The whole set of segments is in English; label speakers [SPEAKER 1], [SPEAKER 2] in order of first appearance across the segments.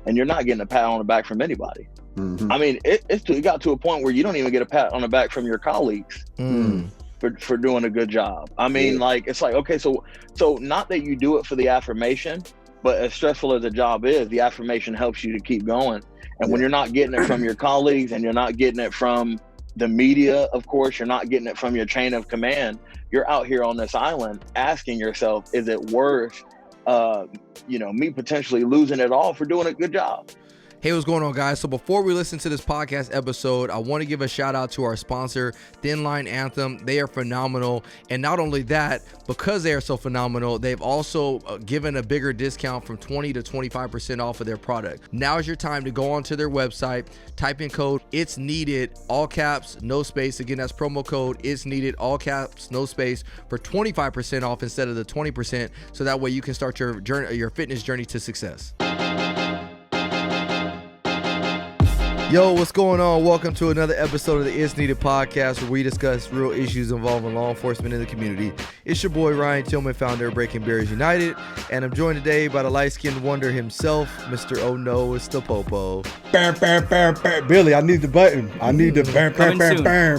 [SPEAKER 1] and you're not getting a pat on the back from anybody.
[SPEAKER 2] Mm-hmm.
[SPEAKER 1] I mean, it got to a point where you don't even get a pat on the back from your colleagues for doing a good job. I mean, like, it's like, okay, so not that you do it for the affirmation, but as stressful as the job is, the affirmation helps you to keep going. And when you're not getting it from your colleagues, and you're not getting it from the media, of course, you're not getting it from your chain of command, you're out here on this island asking yourself, is it worth me potentially losing it all for doing a good job?
[SPEAKER 3] Hey, what's going on, guys? So before we listen to this podcast episode, I want to give a shout out to our sponsor, Thin Line Anthem. They are phenomenal. And not only that, because they are so phenomenal, they've also given a bigger discount from 20 to 25% off of their product. Now is your time to go onto their website, type in code It's Needed, all caps, no space. Again, that's promo code It's Needed, all caps, no space, for 25% off instead of the 20%. So that way you can start your journey, your fitness journey to success. Yo, what's going on? Welcome to another episode of the It's Needed podcast, where we discuss real issues involving law enforcement in the community. It's your boy Ryan Tillman, founder of Breaking Barriers United, and I'm joined today by the light-skinned wonder himself, Mr. Oh No, it's the Popo.
[SPEAKER 2] Billy, I need the button. I need the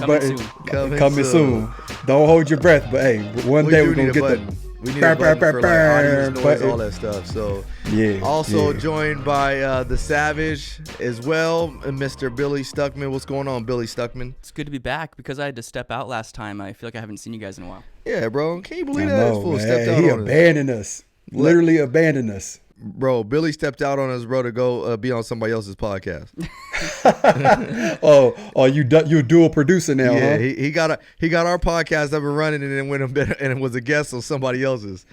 [SPEAKER 2] button. Coming soon. Don't hold your breath, but hey, one day we're gonna get the.
[SPEAKER 3] We need a button for like audio, noise, all that stuff. So joined by the Savage as well, and Mr. Billy Stuckman. What's going on, Billy Stuckman?
[SPEAKER 4] It's good to be back because I had to step out last time. I feel like I haven't seen you guys in a while.
[SPEAKER 3] Yeah, bro. Can you believe that? This fool stepped out
[SPEAKER 2] he
[SPEAKER 3] on
[SPEAKER 2] abandoned us. Literally abandoned us.
[SPEAKER 3] Bro, Billy stepped out on us, bro, to go be on somebody else's podcast.
[SPEAKER 2] You're a dual producer now,
[SPEAKER 3] yeah,
[SPEAKER 2] huh?
[SPEAKER 3] he got our podcast up and running, and then went and was a guest on somebody else's.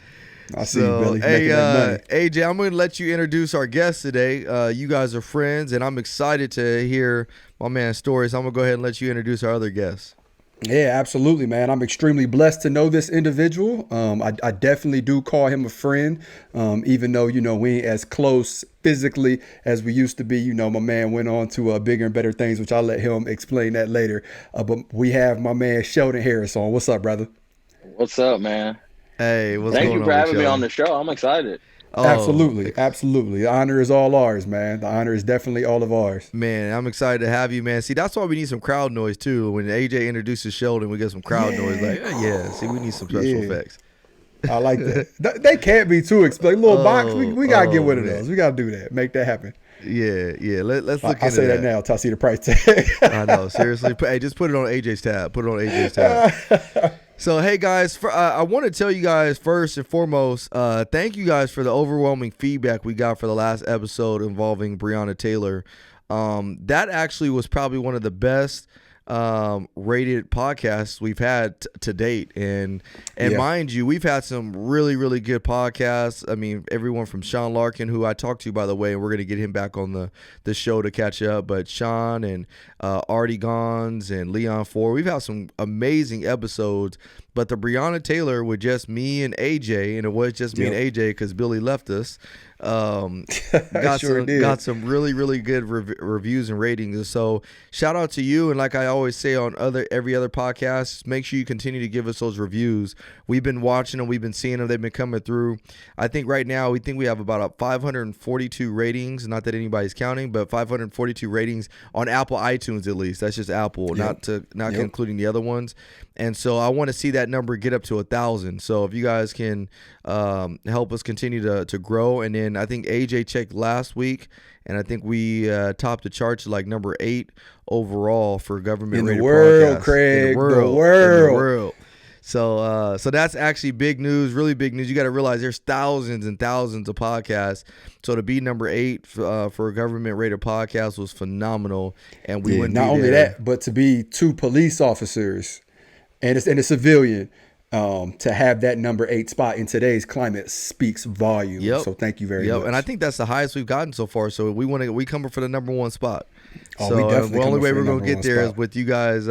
[SPEAKER 2] I see you, Billy. Hey,
[SPEAKER 3] AJ, I'm going to let you introduce our guest today. You guys are friends, and I'm excited to hear my man's stories. So I'm going to go ahead and let you introduce our other guests.
[SPEAKER 2] Yeah, absolutely, man. I'm extremely blessed to know this individual. I definitely do call him a friend, even though, we ain't as close physically as we used to be. My man went on to bigger and better things, which I'll let him explain that later. But we have my man Sheldon Harris on. What's up, brother?
[SPEAKER 1] What's up, man?
[SPEAKER 3] Hey, what's
[SPEAKER 1] Thank
[SPEAKER 3] going on?
[SPEAKER 1] you for having me
[SPEAKER 3] Sheldon?
[SPEAKER 1] on the show. I'm excited.
[SPEAKER 3] Oh,
[SPEAKER 2] absolutely. The honor is all ours, man. The honor is definitely all of ours.
[SPEAKER 3] Man, I'm excited to have you, man. See, that's why we need some crowd noise, too. When AJ introduces Sheldon, we get some crowd noise. Like, see, we need some special effects.
[SPEAKER 2] I like that. They can't be too expensive. Little box, we got to get one of those. We got to do that. Make that happen.
[SPEAKER 3] Yeah. Let's look into that.
[SPEAKER 2] I say that now till I see the price tag.
[SPEAKER 3] I know, seriously. Hey, just put it on AJ's tab. So, hey, guys, I want to tell you guys first and foremost, thank you guys for the overwhelming feedback we got for the last episode involving Breonna Taylor. That actually was probably one of the best rated podcasts we've had to date, and mind you, we've had some really, really good podcasts. I mean, everyone from Sean Larkin, who I talked to, by the way, and we're going to get him back on the show to catch up, but Sean and Artie Gons and Leon Ford, we've had some amazing episodes. But the Breonna Taylor with just me and AJ, and it was just me and AJ because Billy left us, got some really, really good reviews and ratings. And so shout out to you. And like I always say on every other podcast, make sure you continue to give us those reviews. We've been watching them. We've been seeing them. They've been coming through. I think right now we have about 542 ratings. Not that anybody's counting, but 542 ratings on Apple iTunes at least. That's just Apple, not including the other ones. And so I want to see that number get up to 1,000. So if you guys can help us continue to grow. And then I think AJ checked last week, and I think we topped the charts like number 8 overall for government rated podcasts.
[SPEAKER 2] Craig,
[SPEAKER 3] in the world. So that's actually big news, really big news. You got to realize there's thousands and thousands of podcasts. So to be number 8 for a government rated podcast was phenomenal. And we wouldn't
[SPEAKER 2] not only that, but to be 2 police officers and a civilian, to have that number 8 spot in today's climate speaks volumes.
[SPEAKER 3] Yep.
[SPEAKER 2] So thank you very much.
[SPEAKER 3] And I think that's the highest we've gotten so far. So we come for the number 1 spot.
[SPEAKER 2] So the
[SPEAKER 3] only way we're going to get there is with you guys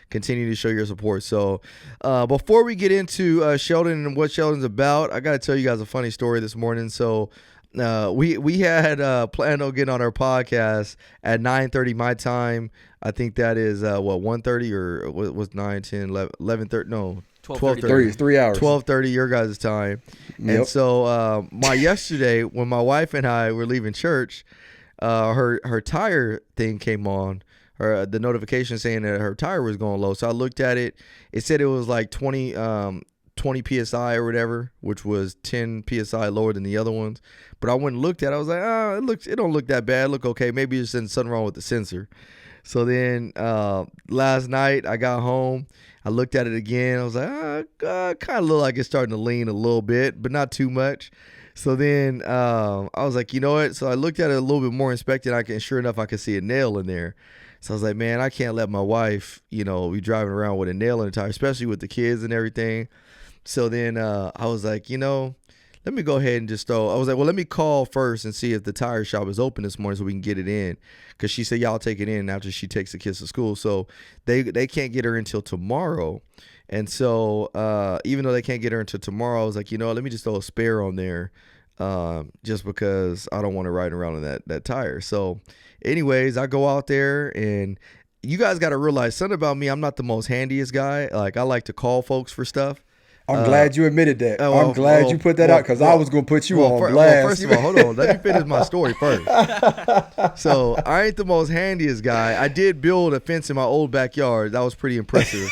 [SPEAKER 3] continuing to show your support. So before we get into Sheldon and what Sheldon's about, I got to tell you guys a funny story this morning. So we had planned on getting on our podcast at 9:30 my time. I think that is 1:30 or what was 9, 10, 11:30? No.
[SPEAKER 4] 12:30.
[SPEAKER 2] 3 hours.
[SPEAKER 3] 12:30 your guys' time. Yep. And so yesterday when my wife and I were leaving church, her tire thing came on. The notification saying that her tire was going low. So I looked at it. It said it was like 20 psi or whatever, which was 10 psi lower than the other ones. But I went and looked at it. I was like, it don't look that bad. Look okay. Maybe there's something wrong with the sensor. So then last night I got home. I looked at it again. I was like, kind of look like it's starting to lean a little bit, but not too much. So then I was like, you know what? So I looked at it a little bit more, inspected. Sure enough, I could see a nail in there. So I was like, man, I can't let my wife, be driving around with a nail in the tire, especially with the kids and everything. So then I was like, let me go ahead and I was like, well, let me call first and see if the tire shop is open this morning so we can get it in. Because she said, y'all take it in after she takes the kids to school. So they can't get her until tomorrow. And so even though they can't get her until tomorrow, I was like, let me just throw a spare on there just because I don't want to ride around in that tire. So anyways, I go out there, and you guys got to realize something about me. I'm not the most handiest guy. Like, I like to call folks for stuff.
[SPEAKER 2] I'm glad you admitted that. I'm glad you put that out, because I was going to put you on blast.
[SPEAKER 3] First of all, hold on. Let me finish my story first. So I ain't the most handiest guy. I did build a fence in my old backyard. That was pretty impressive.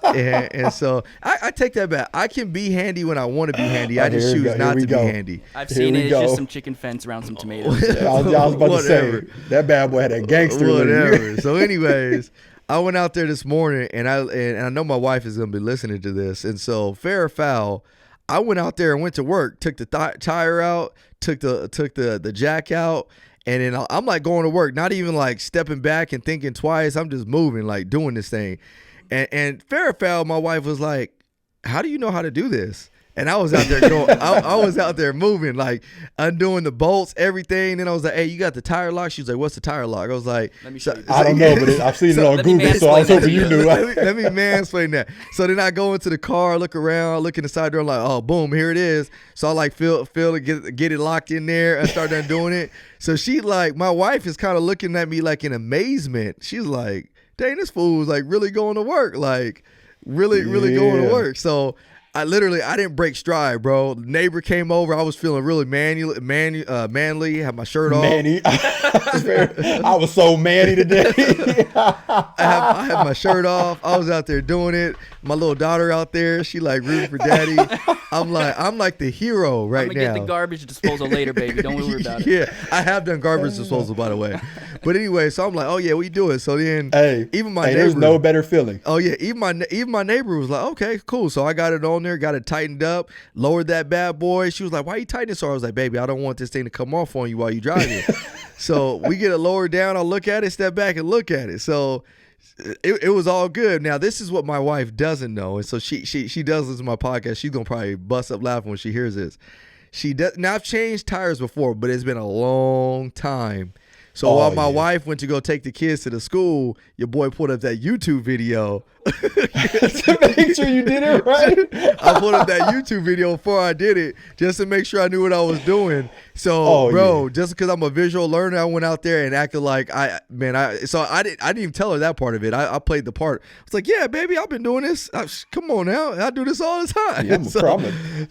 [SPEAKER 3] and so I take that back. I can be handy when I want to be handy. I just choose not to be handy.
[SPEAKER 4] I've seen it. It's just some chicken fence around some tomatoes.
[SPEAKER 2] I was about to say, that bad boy had a gangster.
[SPEAKER 3] Whatever. So anyways, I went out there this morning, and I know my wife is going to be listening to this. And so fair or foul, I went out there and went to work, took the tire out, took the jack out. And then I'm like going to work, not even like stepping back and thinking twice. I'm just moving, like doing this thing. And fair or foul, my wife was like, how do you know how to do this? And I was out there going, I was out there moving, like undoing the bolts, everything. And I was like, hey, you got the tire lock? She was like, what's the tire lock? I was like,
[SPEAKER 4] let me show you.
[SPEAKER 2] I don't know, but I've seen it on Google, so I was hoping you knew.
[SPEAKER 3] Let me mansplain that. So then I go into the car, look around, look in the side door, I'm like, oh, boom, here it is. So I like feel to get it locked in there and start done doing it. So she like, my wife is kind of looking at me like in amazement. She's like, dang, this fool was like really going to work, like really going to work. So I didn't break stride, bro. The neighbor came over. I was feeling really manly. Had my shirt off.
[SPEAKER 2] Manny. I was so manny today.
[SPEAKER 3] I had my shirt off. I was out there doing it. My little daughter out there, she like rooting for daddy. I'm like the hero right now.
[SPEAKER 4] I'm gonna get the garbage disposal later, baby. Don't worry about it.
[SPEAKER 3] Yeah, I have done garbage disposal, by the way. But anyway, so I'm like, oh yeah, we do it. So then, even my neighbor,
[SPEAKER 2] there's no better feeling.
[SPEAKER 3] Oh yeah, even my neighbor was like, okay, cool. So I got it on there, got it tightened up, lowered that bad boy. She was like, why are you tightening so? I was like, baby, I don't want this thing to come off on you while you driving. So we get it lowered down. I'll look at it, step back and look at it. So it was all good. Now this is what my wife doesn't know, and so she does listen to my podcast. She's gonna probably bust up laughing when she hears this. She does. Now I've changed tires before, but it's been a long time. So while my wife went to go take the kids to the school, your boy put up that YouTube video.
[SPEAKER 2] To make sure you did it right.
[SPEAKER 3] I put up that YouTube video before I did it, just to make sure I knew what I was doing. So, just because I'm a visual learner, I went out there and acted like I didn't even tell her that part of it. I played the part. I was like, yeah, baby, I've been doing this. Come on now, I do this all the time.
[SPEAKER 2] Yeah,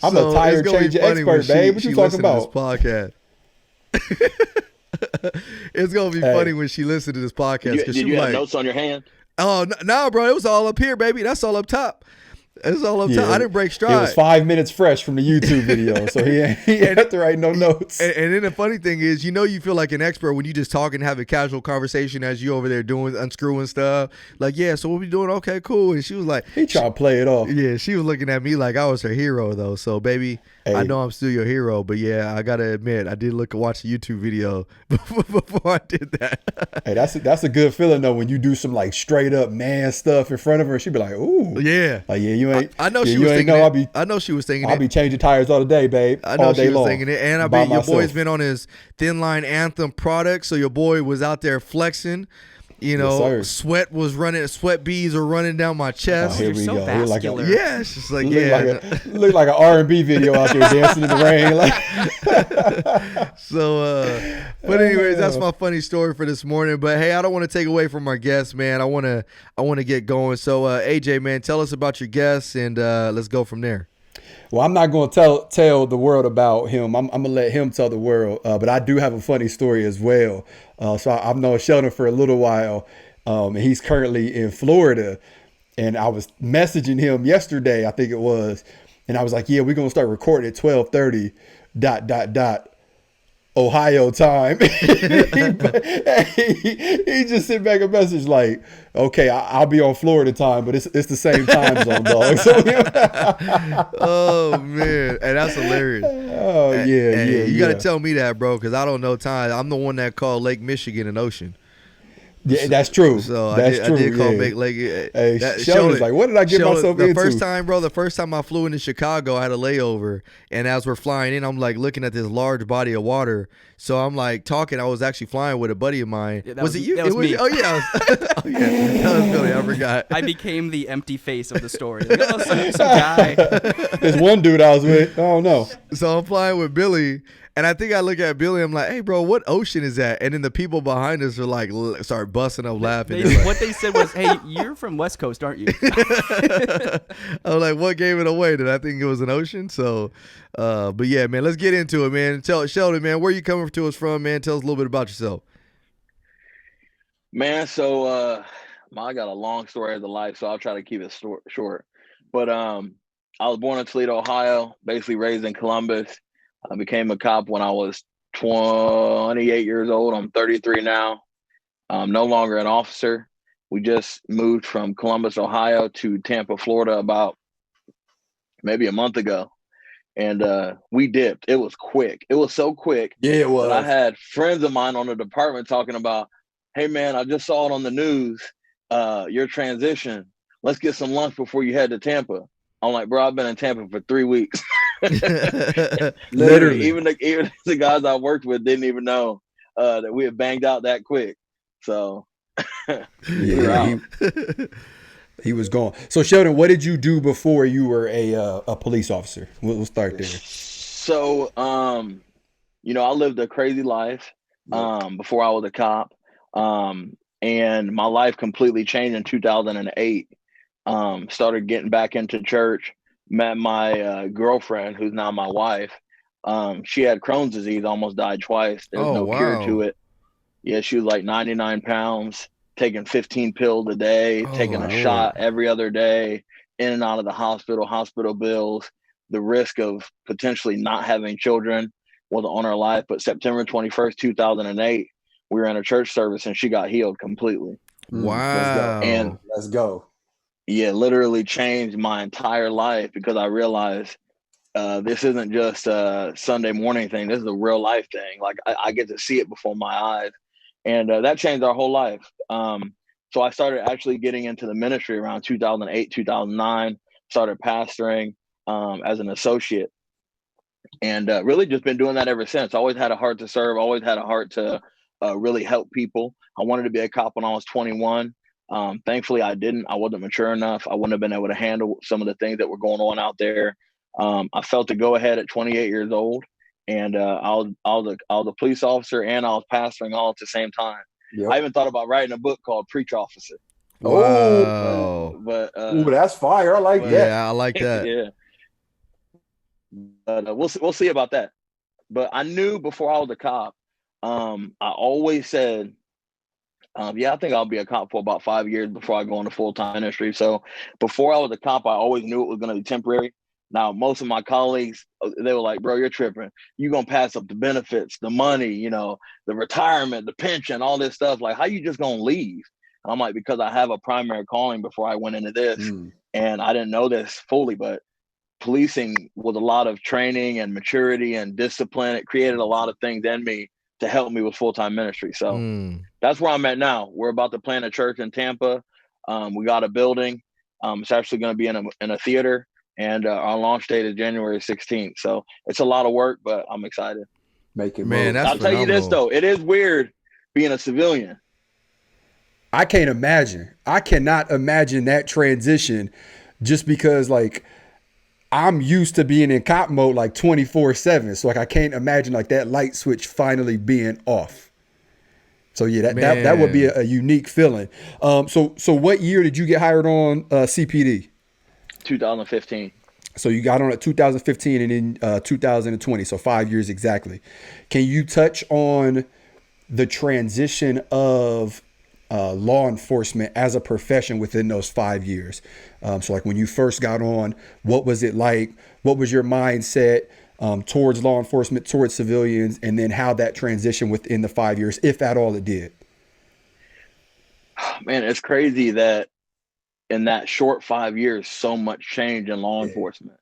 [SPEAKER 2] I'm a tire changer expert, babe. What you talking about?
[SPEAKER 3] This podcast. It's gonna be funny when she listens to this podcast.
[SPEAKER 1] Did you have notes on your hand?
[SPEAKER 3] Oh no, bro! It was all up here, baby. That's all up top. It's all up top. I didn't break stride.
[SPEAKER 2] It was 5 minutes fresh from the YouTube video, so he had to write no notes.
[SPEAKER 3] And then the funny thing is, you feel like an expert when you just talk and have a casual conversation as you over there doing unscrewing stuff. Like, yeah, so what we doing? Okay, cool. And she was like,
[SPEAKER 2] he tried to play it off.
[SPEAKER 3] Yeah, she was looking at me like I was her hero though. So baby, I know I'm still your hero, but yeah, I gotta admit, I did watch the YouTube video before I did that.
[SPEAKER 2] Hey, that's a good feeling though when you do some like straight up man stuff in front of her, and she'd be like, "Ooh,
[SPEAKER 3] yeah,
[SPEAKER 2] like yeah, you ain't."
[SPEAKER 3] I know she was thinking it. I know she was thinking it.
[SPEAKER 2] I'll be changing tires all day, babe.
[SPEAKER 3] I know she was thinking it, and I bet your boy's been on his Thin Line Anthem product, so your boy was out there flexing.
[SPEAKER 2] Yes,
[SPEAKER 3] sweat beads are running down my chest.
[SPEAKER 4] You're so vascular.
[SPEAKER 3] Yeah, it's just like,
[SPEAKER 2] look like an R&B video out there dancing in the rain. Like.
[SPEAKER 3] So, but anyways, that's my funny story for this morning. But hey, I don't want to take away from our guests, man. I want to get going. So, AJ, man, tell us about your guests, and let's go from there.
[SPEAKER 2] Well, I'm not going to tell the world about him. I'm going to let him tell the world. But I do have a funny story as well. So I've known Sheldon for a little while. And he's currently in Florida. And I was messaging him yesterday, I think it was. And I was like, yeah, we're going to start recording at 12:30 ... Ohio time. He just sent back a message like, okay, I'll be on Florida time, but it's the same time zone, dog. So,
[SPEAKER 3] oh man, and that's hilarious.
[SPEAKER 2] Oh yeah,
[SPEAKER 3] You got to tell me that, bro, because I don't know time. I'm the one that called Lake Michigan an ocean.
[SPEAKER 2] Yeah, that's true.
[SPEAKER 3] So
[SPEAKER 2] that's
[SPEAKER 3] I did call
[SPEAKER 2] yeah.
[SPEAKER 3] Lake.
[SPEAKER 2] Hey, Sheldon's like, what did I get myself into?
[SPEAKER 3] The first time I flew into Chicago, I had a layover, and as we're flying in, I'm like looking at this large body of water. So I'm like talking. I was actually flying with a buddy of mine.
[SPEAKER 4] Yeah,
[SPEAKER 3] was it you?
[SPEAKER 4] That was me.
[SPEAKER 3] Oh yeah. Oh yeah. That was Billy. I forgot.
[SPEAKER 4] I became the empty face of the story. Like, oh, some guy.
[SPEAKER 2] There's one dude I was with. Oh no.
[SPEAKER 3] So I'm flying with Billy. And I think I look at Billy, I'm like, hey, bro, what ocean is that? And then the people behind us are like, start busting up laughing.
[SPEAKER 4] What they said was, hey, you're from West Coast, aren't you?
[SPEAKER 3] I was like, what gave it away? Did I think it was an ocean? So, but yeah, man, let's get into it, man. Tell Sheldon, man, where you coming to us from, man? Tell us a little bit about yourself.
[SPEAKER 1] Man, so I got a long story of the life, so I'll try to keep it short. But I was born in Toledo, Ohio, basically raised in Columbus. I became a cop when I was 28 years old. I'm 33 now. I'm no longer an officer. We just moved from Columbus, Ohio to Tampa, Florida about maybe a month ago. And we dipped. It was quick. It was so quick.
[SPEAKER 2] Yeah, it was.
[SPEAKER 1] I had friends of mine on the department talking about, hey, man, I just saw it on the news, your transition. Let's get some lunch before you head to Tampa. I'm like, bro, I've been in Tampa for 3 weeks. Literally, even the guys I worked with didn't even know that we had banged out that quick. So
[SPEAKER 2] yeah, he was gone. So Sheldon, what did you do before you were a police officer? We'll start there.
[SPEAKER 1] So I lived a crazy life before I was a cop, and my life completely changed in 2008. Started getting back into church. Met my girlfriend, who's now my wife. She had Crohn's disease, almost died twice. There's no cure to it. Yeah, she was like 99 pounds, taking 15 pills a day, taking a shot every other day, in and out of the hospital bills. The risk of potentially not having children was on her life. But September 21st, 2008, we were in a church service and she got healed completely.
[SPEAKER 3] Wow.
[SPEAKER 2] Let's go.
[SPEAKER 1] Yeah, literally changed my entire life because I realized this isn't just a Sunday morning thing. This is a real life thing. Like I get to see it before my eyes. And that changed our whole life. So I started actually getting into the ministry around 2008, 2009, started pastoring as an associate. And really just been doing that ever since. Always had a heart to serve, always had a heart to really help people. I wanted to be a cop when I was 21. Thankfully, I didn't. I wasn't mature enough. I wouldn't have been able to handle some of the things that were going on out there. I felt to go ahead at 28 years old, and I was a police officer and I was pastoring all at the same time. Yep. I even thought about writing a book called Preach Officer.
[SPEAKER 3] Wow.
[SPEAKER 1] But
[SPEAKER 2] that's fire. I like that.
[SPEAKER 3] Yeah, I like that.
[SPEAKER 1] Yeah. But we'll see about that. But I knew before I was a cop, I always said, I think I'll be a cop for about 5 years before I go into full-time ministry. So before I was a cop, I always knew it was going to be temporary. Now, most of my colleagues, they were like, bro, you're tripping. You're going to pass up the benefits, the money, the retirement, the pension, all this stuff. Like, how you just going to leave? And I'm like, because I have a primary calling before I went into this. And I didn't know this fully, but policing was a lot of training and maturity and discipline. It created a lot of things in me to help me with full-time ministry. So that's where I'm at now. We're about to plant a church in Tampa. We got a building. It's actually going to be in a theater, and our launch date is January 16th. So it's a lot of work, but I'm excited.
[SPEAKER 2] Make it,
[SPEAKER 3] man. That's
[SPEAKER 1] I'll tell you this though, it is weird being a civilian.
[SPEAKER 2] I can't imagine. I cannot imagine that transition, just because like I'm used to being in cop mode like 24/7. So like I can't imagine like that light switch finally being off. So yeah, that would be a unique feeling. So what year did you get hired on CPD?
[SPEAKER 1] 2015.
[SPEAKER 2] So you got on at 2015 and in 2020, so 5 years exactly. Can you touch on the transition of law enforcement as a profession within those 5 years? So like when you first got on, what was it like? What was your mindset towards law enforcement, towards civilians, and then how that transition within the 5 years, if at all it did?
[SPEAKER 1] Man, it's crazy that in that short 5 years, so much change in law
[SPEAKER 2] Yeah.
[SPEAKER 1] enforcement.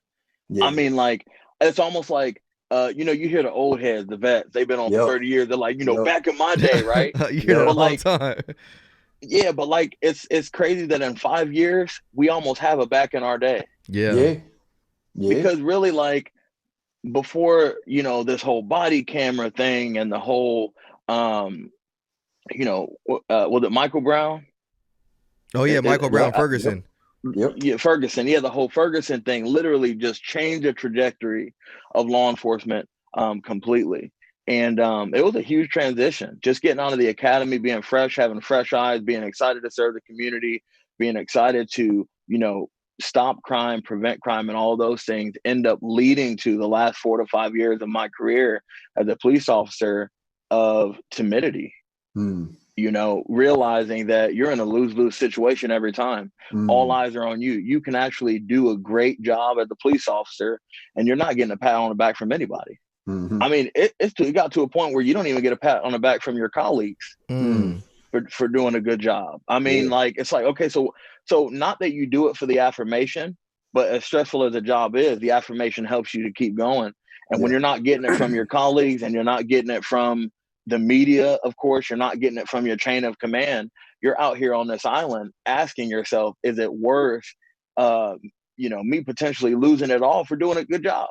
[SPEAKER 2] Yeah.
[SPEAKER 1] I mean, like, it's almost like, you hear the old heads, the vets, they've been on for 30 years. They're like, back in my day, right?
[SPEAKER 3] You hear that
[SPEAKER 1] But
[SPEAKER 3] all
[SPEAKER 1] like,
[SPEAKER 3] the time.
[SPEAKER 1] yeah, but like, it's crazy that in 5 years, we almost have it back in our day.
[SPEAKER 3] Yeah.
[SPEAKER 1] Because really, like, before, this whole body camera thing and the whole, was it Michael Brown?
[SPEAKER 3] Oh yeah, Michael Brown Ferguson.
[SPEAKER 2] Yep.
[SPEAKER 1] Yeah, Ferguson. Yeah, the whole Ferguson thing literally just changed the trajectory of law enforcement completely. And it was a huge transition. Just getting out of the academy, being fresh, having fresh eyes, being excited to serve the community, being excited to, stop crime, prevent crime, and all those things end up leading to the last 4 to 5 years of my career as a police officer of timidity. Realizing that you're in a lose-lose situation every time. All eyes are on you. You can actually do a great job as a police officer, and you're not getting a pat on the back from anybody. I mean, it got to a point where you don't even get a pat on the back from your colleagues for doing a good job. I mean, like, it's like, okay, so not that you do it for the affirmation, but as stressful as the job is, the affirmation helps you to keep going. And when you're not getting it from your colleagues and you're not getting it from the media, of course, you're not getting it from your chain of command, you're out here on this island asking yourself, is it worth, me potentially losing it all for doing a good job?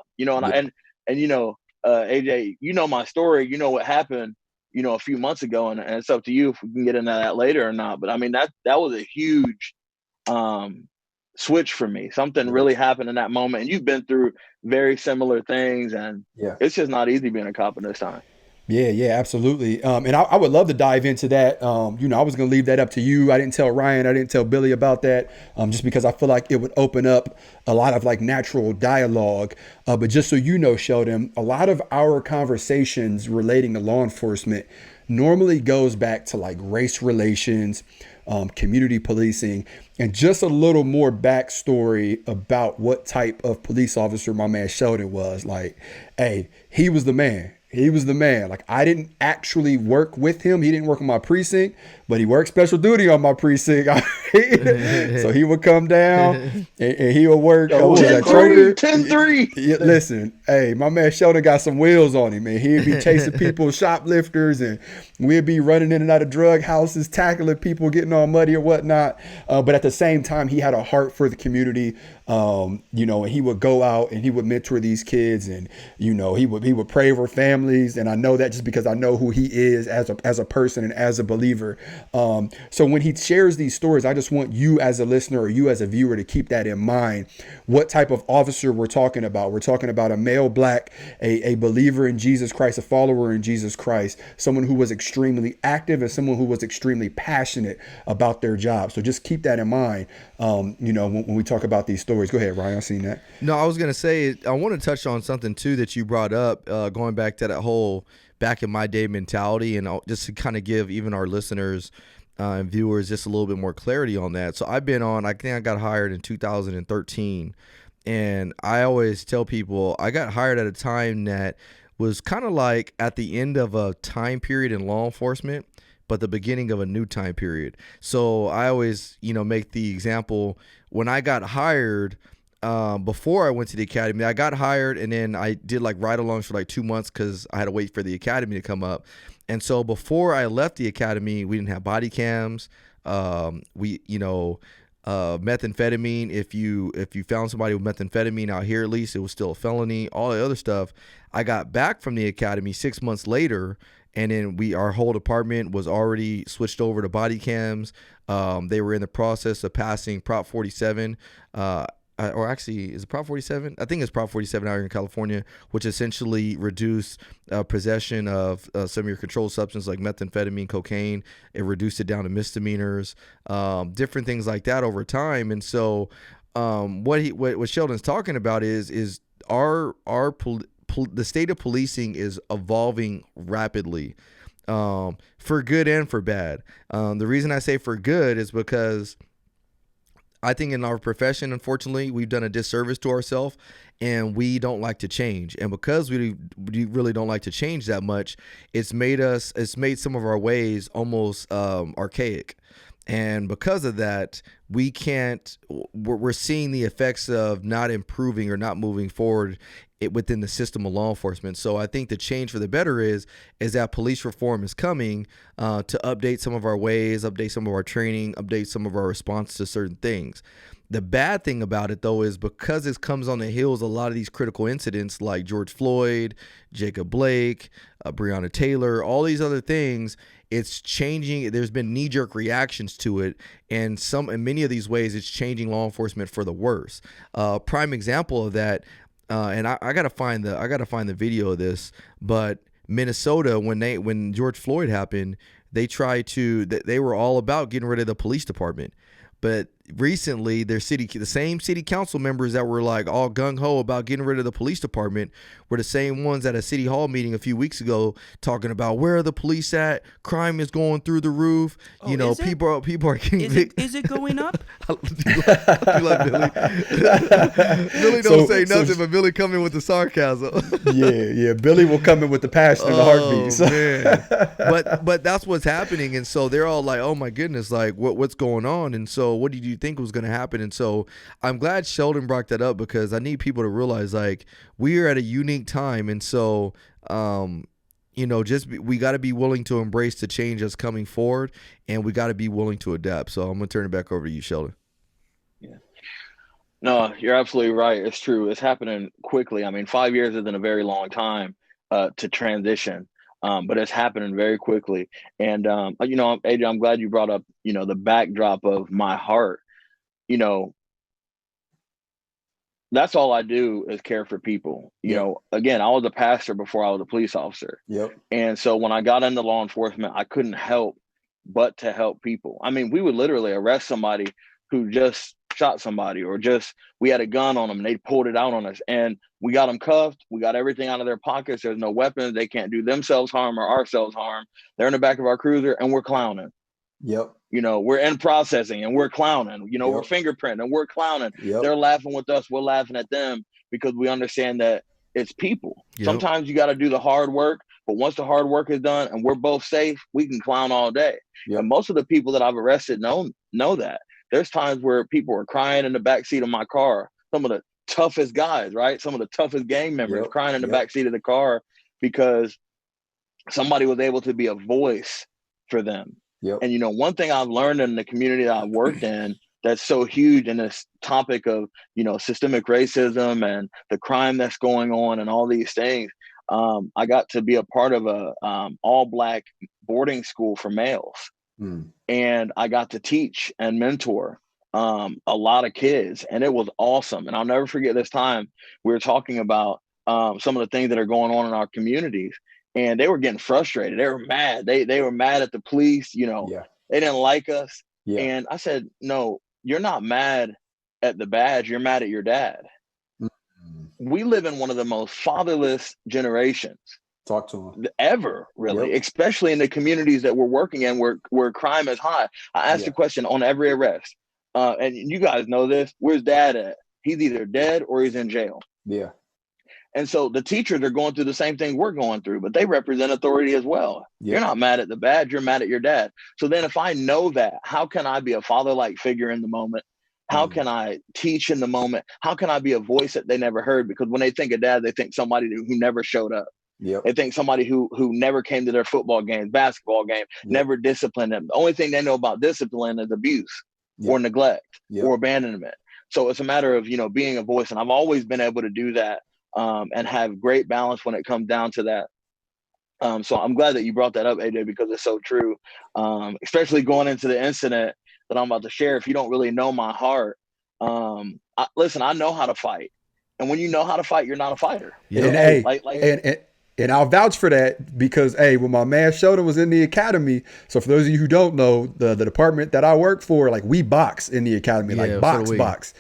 [SPEAKER 1] AJ, my story, what happened, a few months ago, and it's up to you if we can get into that later or not. But I mean, that was a huge switch for me. Something really happened in that moment, and you've been through very similar things, and it's just not easy being a cop in this time.
[SPEAKER 2] Yeah, absolutely. And I would love to dive into that. I was going to leave that up to you. I didn't tell Ryan, I didn't tell Billy about that, just because I feel like it would open up a lot of like natural dialogue. But just so you know, Sheldon, a lot of our conversations relating to law enforcement normally goes back to like race relations, community policing, and just a little more backstory about what type of police officer my man Sheldon was. Like, hey, he was the man. He was the man. Like, I didn't actually work with him. He didn't work on my precinct, but he worked special duty on my precinct. So he would come down and he would work.
[SPEAKER 1] 10-3.
[SPEAKER 2] Yeah, listen, hey, my man Sheldon got some wheels on him, man. He'd be chasing people, shoplifters, and we'd be running in and out of drug houses, tackling people, getting all muddy or whatnot. But at the same time, he had a heart for the community. And he would go out and he would mentor these kids, and he would pray for families. And I know that just because I know who he is as a person and as a believer. So when he shares these stories, I just want you as a listener or you as a viewer to keep that in mind. What type of officer we're talking about? We're talking about a male black, a believer in Jesus Christ, a follower in Jesus Christ, someone who was extremely active and someone who was extremely passionate about their job. So just keep that in mind. When we talk about these stories. Go ahead, Ryan. I've seen that.
[SPEAKER 3] No, I was going to say, I want to touch on something too that you brought up, going back to that whole back in my day mentality, and just to kind of give even our listeners and viewers just a little bit more clarity on that. So I think I got hired in 2013, and I always tell people I got hired at a time that was kind of like at the end of a time period in law enforcement, but the beginning of a new time period. So I always, make the example when I got hired, before I went to the academy, I got hired and then I did like ride-alongs for like 2 months because I had to wait for the academy to come up. And so before I left the academy, we didn't have body cams. Methamphetamine. If you found somebody with methamphetamine out here, at least it was still a felony. All the other stuff. I got back from the academy 6 months later, and then our whole department was already switched over to body cams. They were in the process of passing Prop 47. Or actually, is it Prop 47? I think it's Prop 47 out here in California, which essentially reduced possession of some of your controlled substances like methamphetamine, cocaine. It reduced it down to misdemeanors, different things like that over time. And so what Sheldon's talking about is the state of policing is evolving rapidly, for good and for bad. The reason I say for good is because I think in our profession, unfortunately, we've done a disservice to ourselves, and we don't like to change. And because we really don't like to change that much, it's made some of our ways almost archaic. And because of that, we're seeing the effects of not improving or not moving forward within the system of law enforcement. So I think the change for the better is that police reform is coming to update some of our ways, update some of our training, update some of our response to certain things. The bad thing about it, though, is because it comes on the heels of a lot of these critical incidents like George Floyd, Jacob Blake, Breonna Taylor, all these other things, it's changing. There's been knee-jerk reactions to it, and in many of these ways, it's changing law enforcement for the worse. Prime example of that, and I gotta find the video of this, but Minnesota, when George Floyd happened, they were all about getting rid of the police department. But recently, the same city council members that were like all gung-ho about getting rid of the police department were the same ones at a city hall meeting a few weeks ago talking about where are the police at? Crime is going through the roof. People are getting
[SPEAKER 4] is it going up?
[SPEAKER 3] You like Billy. Billy don't say nothing, but Billy come in with the sarcasm.
[SPEAKER 2] Yeah. Billy will come in with the passion and the heartbeat. So.
[SPEAKER 3] Man. But that's what's happening, and so they're all like, "Oh my goodness, like what's going on?" And so, what did you think was going to happen? And so, I'm glad Sheldon brought that up because I need people to realize like we are at a unique time, and so we got to be willing to embrace the change that's coming forward, and we got to be willing to adapt. So I'm gonna turn it back over to you, Sheldon.
[SPEAKER 1] Yeah. No, you're absolutely right. It's true. It's happening quickly. I mean, 5 years isn't a very long time to transition, but it's happening very quickly. And AJ, I'm glad you brought up the backdrop of my heart. That's all I do is care for people. Again, I was a pastor before I was a police officer.
[SPEAKER 2] Yep.
[SPEAKER 1] And so when I got into law enforcement, I couldn't help but to help people. I mean, we would literally arrest somebody who just shot somebody, or we had a gun on them and they pulled it out on us, and we got them cuffed. We got everything out of their pockets. There's no weapons. They can't do themselves harm or ourselves harm. They're in the back of our cruiser and we're clowning.
[SPEAKER 2] Yep.
[SPEAKER 1] We're in processing and we're clowning.
[SPEAKER 2] Yep.
[SPEAKER 1] We're fingerprinting and we're clowning.
[SPEAKER 2] Yep.
[SPEAKER 1] They're laughing with us. We're laughing at them because we understand that it's people.
[SPEAKER 3] Yep.
[SPEAKER 1] Sometimes you got to do the hard work, but once the hard work is done and we're both safe, we can clown all day.
[SPEAKER 2] Yep.
[SPEAKER 1] And most of the people that I've arrested know that. There's times where people are crying in the backseat of my car. Some of the toughest guys, right? Some of the toughest gang members
[SPEAKER 2] Yep.
[SPEAKER 1] crying in the backseat of the car because somebody was able to be a voice for them.
[SPEAKER 2] Yep.
[SPEAKER 1] And one thing I've learned in the community that I've worked in that's so huge in this topic of systemic racism and the crime that's going on and all these things, I got to be a part of a all-Black boarding school for males. And I got to teach and mentor a lot of kids, and it was awesome. And I'll never forget this time we were talking about some of the things that are going on in our communities, and they were getting frustrated. They were mad. They were mad at the police. They didn't like us. Yeah. And I said, no, you're not mad at the badge. You're mad at your dad. We live in one of the most fatherless generations.
[SPEAKER 2] Talk to him.
[SPEAKER 1] Ever, really, especially in the communities that we're working in where crime is high. I asked the question on every arrest, and you guys know this, where's dad at? He's either dead or he's in jail.
[SPEAKER 2] Yeah.
[SPEAKER 1] And so the teachers are going through the same thing we're going through, but they represent authority as well. Yeah. You're not mad at the badge, you're mad at your dad. So then if I know that, how can I be a father-like figure in the moment? How can I teach in the moment? How can I be a voice that they never heard? Because when they think of dad, they think somebody who never showed up. Yep. They think somebody who never came to their football game, basketball game, never disciplined them. The only thing they know about discipline is abuse or neglect or abandonment. So it's a matter of, being a voice. And I've always been able to do that and have great balance when it comes down to that. So I'm glad that you brought that up, AJ, because it's so true, especially going into the incident that I'm about to share. If you don't really know my heart, listen, I know how to fight. And when you know how to fight, you're not a fighter.
[SPEAKER 2] Yeah. And I'll vouch for that because, when my man Sheldon was in the academy, so for those of you who don't know, the department that I work for, like we box in the academy, like box.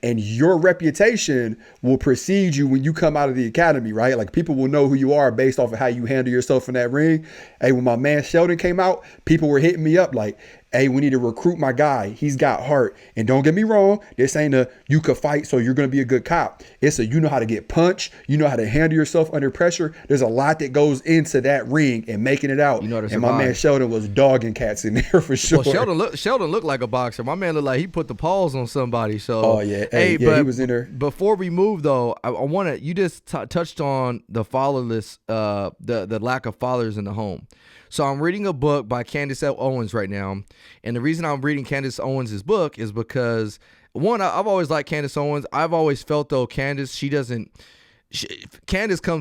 [SPEAKER 2] and your reputation will precede you when you come out of the academy, right? Like people will know who you are based off of how you handle yourself in that ring. Hey, when my man Sheldon came out, people were hitting me up like, hey, we need to recruit my guy. He's got heart. And don't get me wrong, this ain't a you could fight, so you're going to be a good cop. It's a you know how to get punched. You know how to handle yourself under pressure. There's a lot that goes into that ring and making it out.
[SPEAKER 3] You know,
[SPEAKER 2] and my man Sheldon was dogging cats in there for sure.
[SPEAKER 3] Well, Sheldon looked like a boxer. My man looked like he put the paws on somebody. So,
[SPEAKER 2] oh yeah, but he was in there.
[SPEAKER 3] Before we move though, I want to. You just touched on the fatherless, the lack of fathers in the home. So I'm reading a book by Candace Owens right now, and the reason I'm reading Candace Owens' book is because one, I've always liked Candace Owens. I've always felt though Candace comes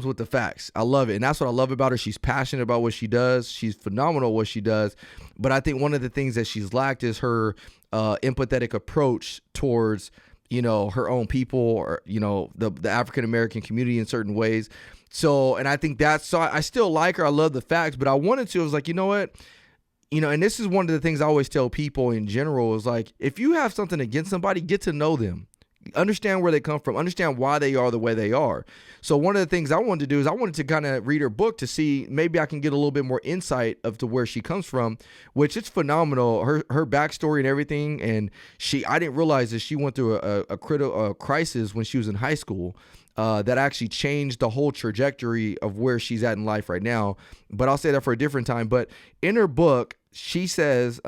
[SPEAKER 3] with the facts. I love it, and that's what I love about her. She's passionate about what she does. She's phenomenal at what she does. But I think one of the things that she's lacked is her empathetic approach towards her own people or the African American community in certain ways. So, and I think so I still like her. I love the facts, but I wanted to. I was like, you know what? And this is one of the things I always tell people in general is like, if you have something against somebody, get to know them. Understand where they come from. Understand why they are the way they are. So one of the things I wanted to do is I wanted to kind of read her book to see maybe I can get a little bit more insight of to where she comes from, which it's phenomenal. Her backstory and everything. And I didn't realize that she went through a crisis when she was in high school. That actually changed the whole trajectory of where she's at in life right now. But I'll say that for a different time. But in her book, she says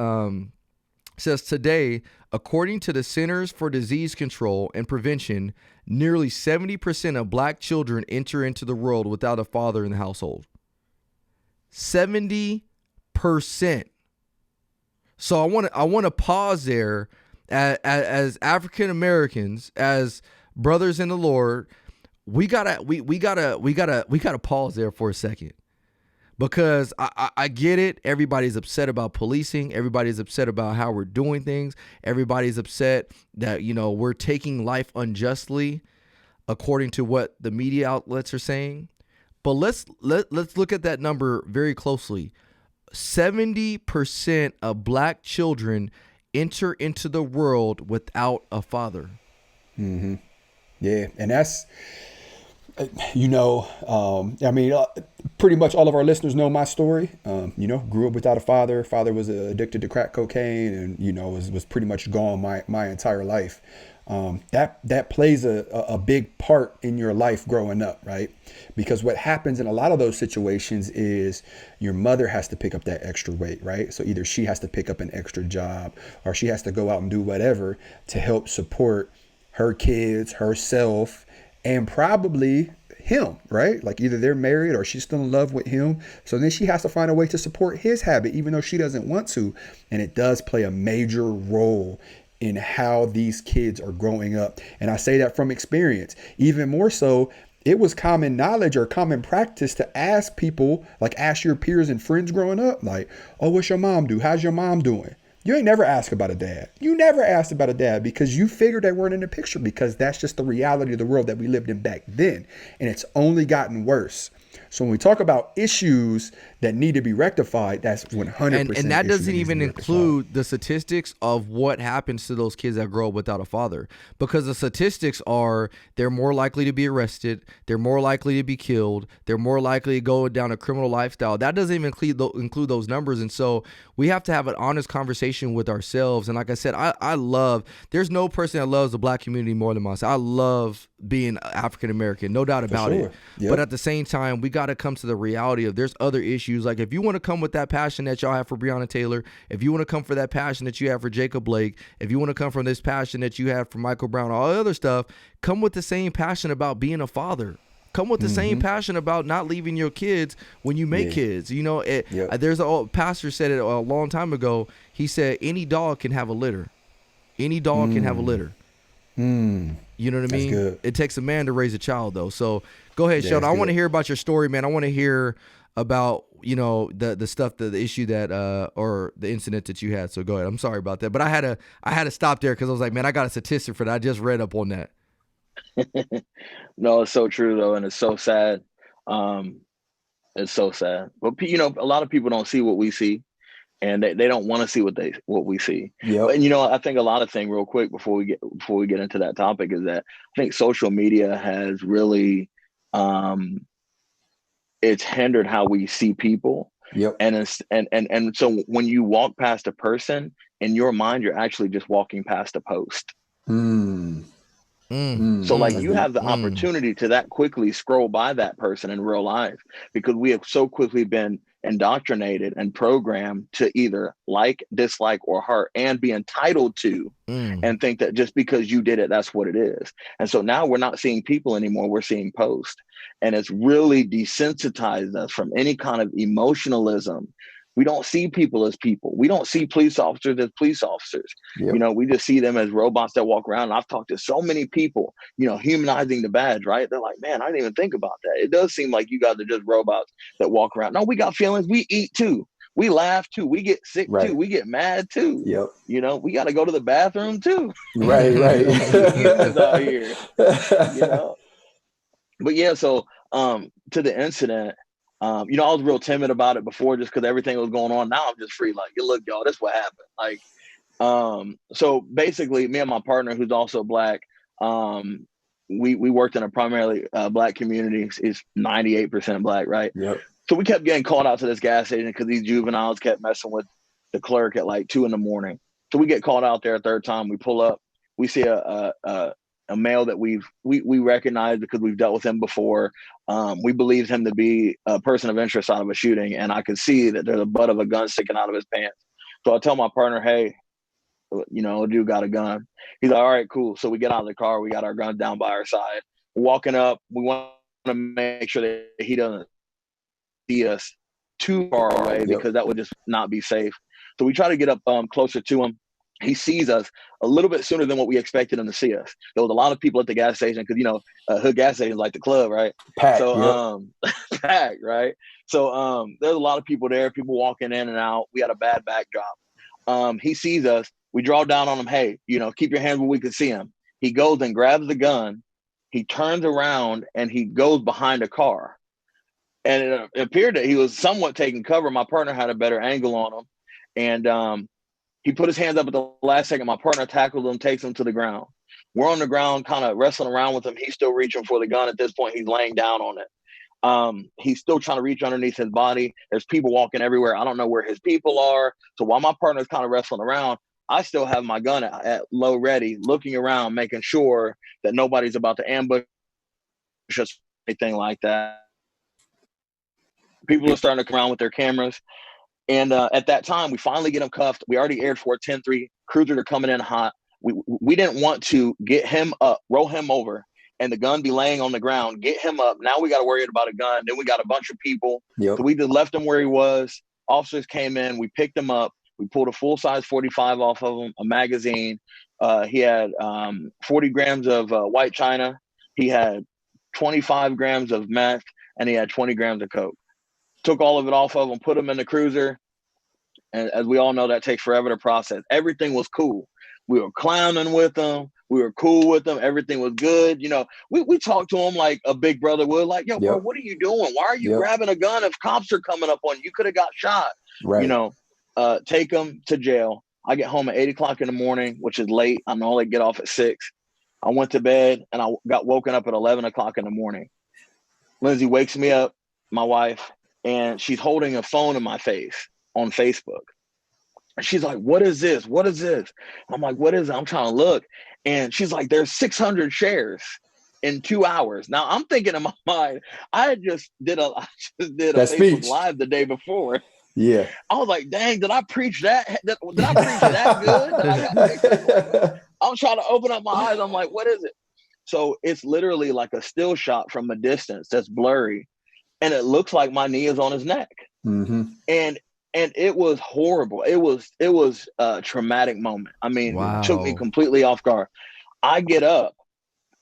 [SPEAKER 3] today, according to the Centers for Disease Control and Prevention, nearly 70% of black children enter into the world without a father in the household. 70%. So I want to pause there as African Americans, as brothers in the Lord. We gotta pause there for a second, because I get it. Everybody's upset about policing. Everybody's upset about how we're doing things. Everybody's upset that we're taking life unjustly, according to what the media outlets are saying. But let's look at that number very closely. 70% of black children enter into the world without a father.
[SPEAKER 2] Mm-hmm. Yeah, and that's. Pretty much all of our listeners know my story. Grew up without a father. Father was addicted to crack cocaine and, was pretty much gone my entire life. That plays a big part in your life growing up, right? Because what happens in a lot of those situations is your mother has to pick up that extra weight, right? So either she has to pick up an extra job or she has to go out and do whatever to help support her kids, herself, and probably him, right? Like either they're married or she's still in love with him. So then she has to find a way to support his habit, even though she doesn't want to. And it does play a major role in how these kids are growing up. And I say that from experience. Even more so, it was common knowledge or common practice to ask people, like ask your peers and friends growing up, like, oh, what's your mom do? How's your mom doing? You ain't never asked about a dad. You never asked about a dad because you figured they weren't in the picture, because that's just the reality of the world that we lived in back then. And it's only gotten worse. So when we talk about issues that need to be rectified, that's 100%.
[SPEAKER 3] And that doesn't even include the statistics of what happens to those kids that grow up without a father. Because the statistics are they're more likely to be arrested. They're more likely to be killed. They're more likely to go down a criminal lifestyle. That doesn't even include those numbers. And so we have to have an honest conversation with ourselves. And like I said, there's no person that loves the black community more than myself. I love being African American, no doubt about it. Yep. But at the same time, we got to come to the reality of there's other issues. Like if you want to come with that passion that y'all have for Breonna Taylor, if you want to come for that passion that you have for Jacob Blake, if you want to come from this passion that you have for Michael Brown, all the other stuff, come with the same passion about being a father. Come with the same passion about not leaving your kids when you make kids. There's a pastor said it a long time ago. He said any dog can have a litter. Any dog can have a litter. You know what I mean? Good. It takes a man to raise a child, though. So go ahead, Sheldon. I want to hear about your story, man. I want to hear about the stuff, the issue that or the incident that you had. So go ahead. I'm sorry about that, but I had to stop there because I was like, man, I got a statistic for that. I just read up on that.
[SPEAKER 1] No, it's so true though, and it's so sad. It's so sad. But a lot of people don't see what we see. and they don't want to see what we see.
[SPEAKER 2] Yep.
[SPEAKER 1] But, you know, I think a lot of things real quick before we get into that topic is that I think social media has really it's hindered how we see people.
[SPEAKER 2] Yep.
[SPEAKER 1] And so when you walk past a person, in your mind, you're actually just walking past a post. So like you have the opportunity to that quickly scroll by that person in real life, because we have so quickly been indoctrinated and programmed to either like, dislike, or heart, and be entitled to, and think that just because you did it, that's what it is. And so now we're not seeing people anymore, we're seeing posts. And it's really desensitized us from any kind of emotionalism. We don't see people as people. We don't see police officers as police officers.
[SPEAKER 2] Yep.
[SPEAKER 1] You know, we just see them as robots that walk around. And I've talked to so many people, you know, humanizing the badge, right? They're like, man, I didn't even think about that. It does seem like you guys are just robots that walk around. No, we got feelings. We eat too. We laugh too. We get sick too. We get mad too.
[SPEAKER 2] Yep.
[SPEAKER 1] You know, we got to go to the bathroom too.
[SPEAKER 2] Right.
[SPEAKER 1] Humans out here, you know. But yeah, so to the incident, you know, I was real timid about it before just because everything was going on. Now I'm just free. Like, look, y'all, this is what happened. Like, so basically, me and my partner, who's also Black, we worked in a primarily Black community. It's 98% Black, right?
[SPEAKER 2] Yep.
[SPEAKER 1] So we kept getting called out to this gas station because these juveniles kept messing with the clerk at like 2 a.m. So we get called out there a third time. We pull up. We see a male that we recognize because we've dealt with him before. We believed him to be a person of interest out of a shooting, and I could see that there's a butt of a gun sticking out of his pants. So I tell my partner, hey, you know, dude got a gun. He's like, all right, cool. So we get out of the car. We got our guns down by our side. We're walking up. We want to make sure that he doesn't see us too far away, because that would just not be safe. So we try to get up closer to him. He sees us a little bit sooner than what we expected him to see us. There was a lot of people at the gas station because, you know, hood gas stations like the club, right?
[SPEAKER 2] Packed,
[SPEAKER 1] so, packed, right? So there's a lot of people there, people walking in and out. We had a bad backdrop. He sees us. We draw down on him. Hey, you know, keep your hands where we can see him. He goes and grabs the gun. He turns around and he goes behind a car. And it appeared that he was somewhat taking cover. My partner had a better angle on him. And he put his hands up at the last second. My partner tackles him, takes him to the ground. We're on the ground, kind of wrestling around with him. He's still reaching for the gun. At this point, he's laying down on it. He's still trying to reach underneath his body. There's people walking everywhere. I don't know where his people are. So while my partner's kind of wrestling around, I still have my gun at low ready, looking around, making sure that nobody's about to ambush us, anything like that. People are starting to come around with their cameras. And at that time, we finally get him cuffed. We already aired for 10-3. Cruisers are coming in hot. We didn't want to get him up, roll him over, and the gun be laying on the ground. Get him up. Now we got to worry about a gun. Then we got a bunch of people. So we just left him where he was. Officers came in. We picked him up. We pulled a full-size 45 off of him, a magazine. He had 40 grams of white china. He had 25 grams of meth, and he had 20 grams of coke. Took all of it off of him, put him in the cruiser. And as we all know, that takes forever to process. Everything was cool. We were clowning with him. We were cool with him. Everything was good. You know, we talked to him like a big brother would, like, yo, bro, what are you doing? Why are you grabbing a gun if cops are coming up on you? You could have got shot. Right. You know, take him to jail. I get home at 8 o'clock in the morning, which is late. I normally get off at 6. I went to bed and I got woken up at 11 o'clock in the morning. Lindsay wakes me up, my wife, and she's holding a phone in my face on Facebook. And she's like, what is this? What is this? I'm like, what is it? I'm trying to look. And she's like, there's 600 shares in 2 hours. Now I'm thinking in my mind, I just did a Facebook speech Live the day before.
[SPEAKER 2] Yeah.
[SPEAKER 1] I was like, dang, did I preach that? Did I preach that good? I'm trying to open up my eyes. I'm like, what is it? So it's literally like a still shot from a distance that's blurry. And it looks like my knee is on his neck. Mm-hmm. And it was horrible. It was a traumatic moment. I mean, It took me completely off guard. I get up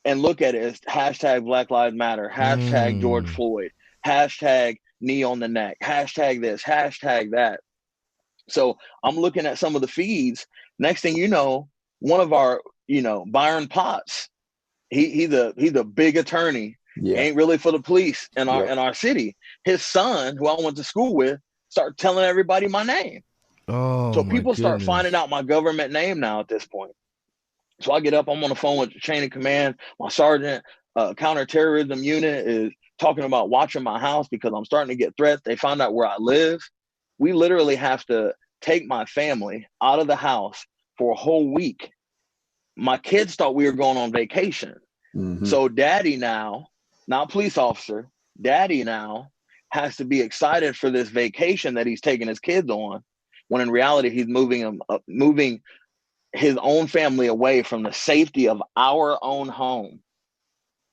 [SPEAKER 1] and look at it as hashtag Black Lives Matter, hashtag George Floyd, hashtag knee on the neck, hashtag this, hashtag that. So I'm looking at some of the feeds. Next thing you know, one of our, Byron Potts, he's a big attorney. Yeah. Ain't really for the police in our city. His son, who I went to school with, started telling everybody my name.
[SPEAKER 3] Oh,
[SPEAKER 1] So
[SPEAKER 3] my
[SPEAKER 1] people start
[SPEAKER 3] goodness.
[SPEAKER 1] finding out my government name now at this point. So I get up, I'm on the phone with the chain of command. My sergeant, counterterrorism unit is talking about watching my house because I'm starting to get threats. They found out where I live. We literally have to take my family out of the house for a whole week. My kids thought we were going on vacation. So daddy now, not police officer, daddy now has to be excited for this vacation that he's taking his kids on, when in reality he's moving his own family away from the safety of our own home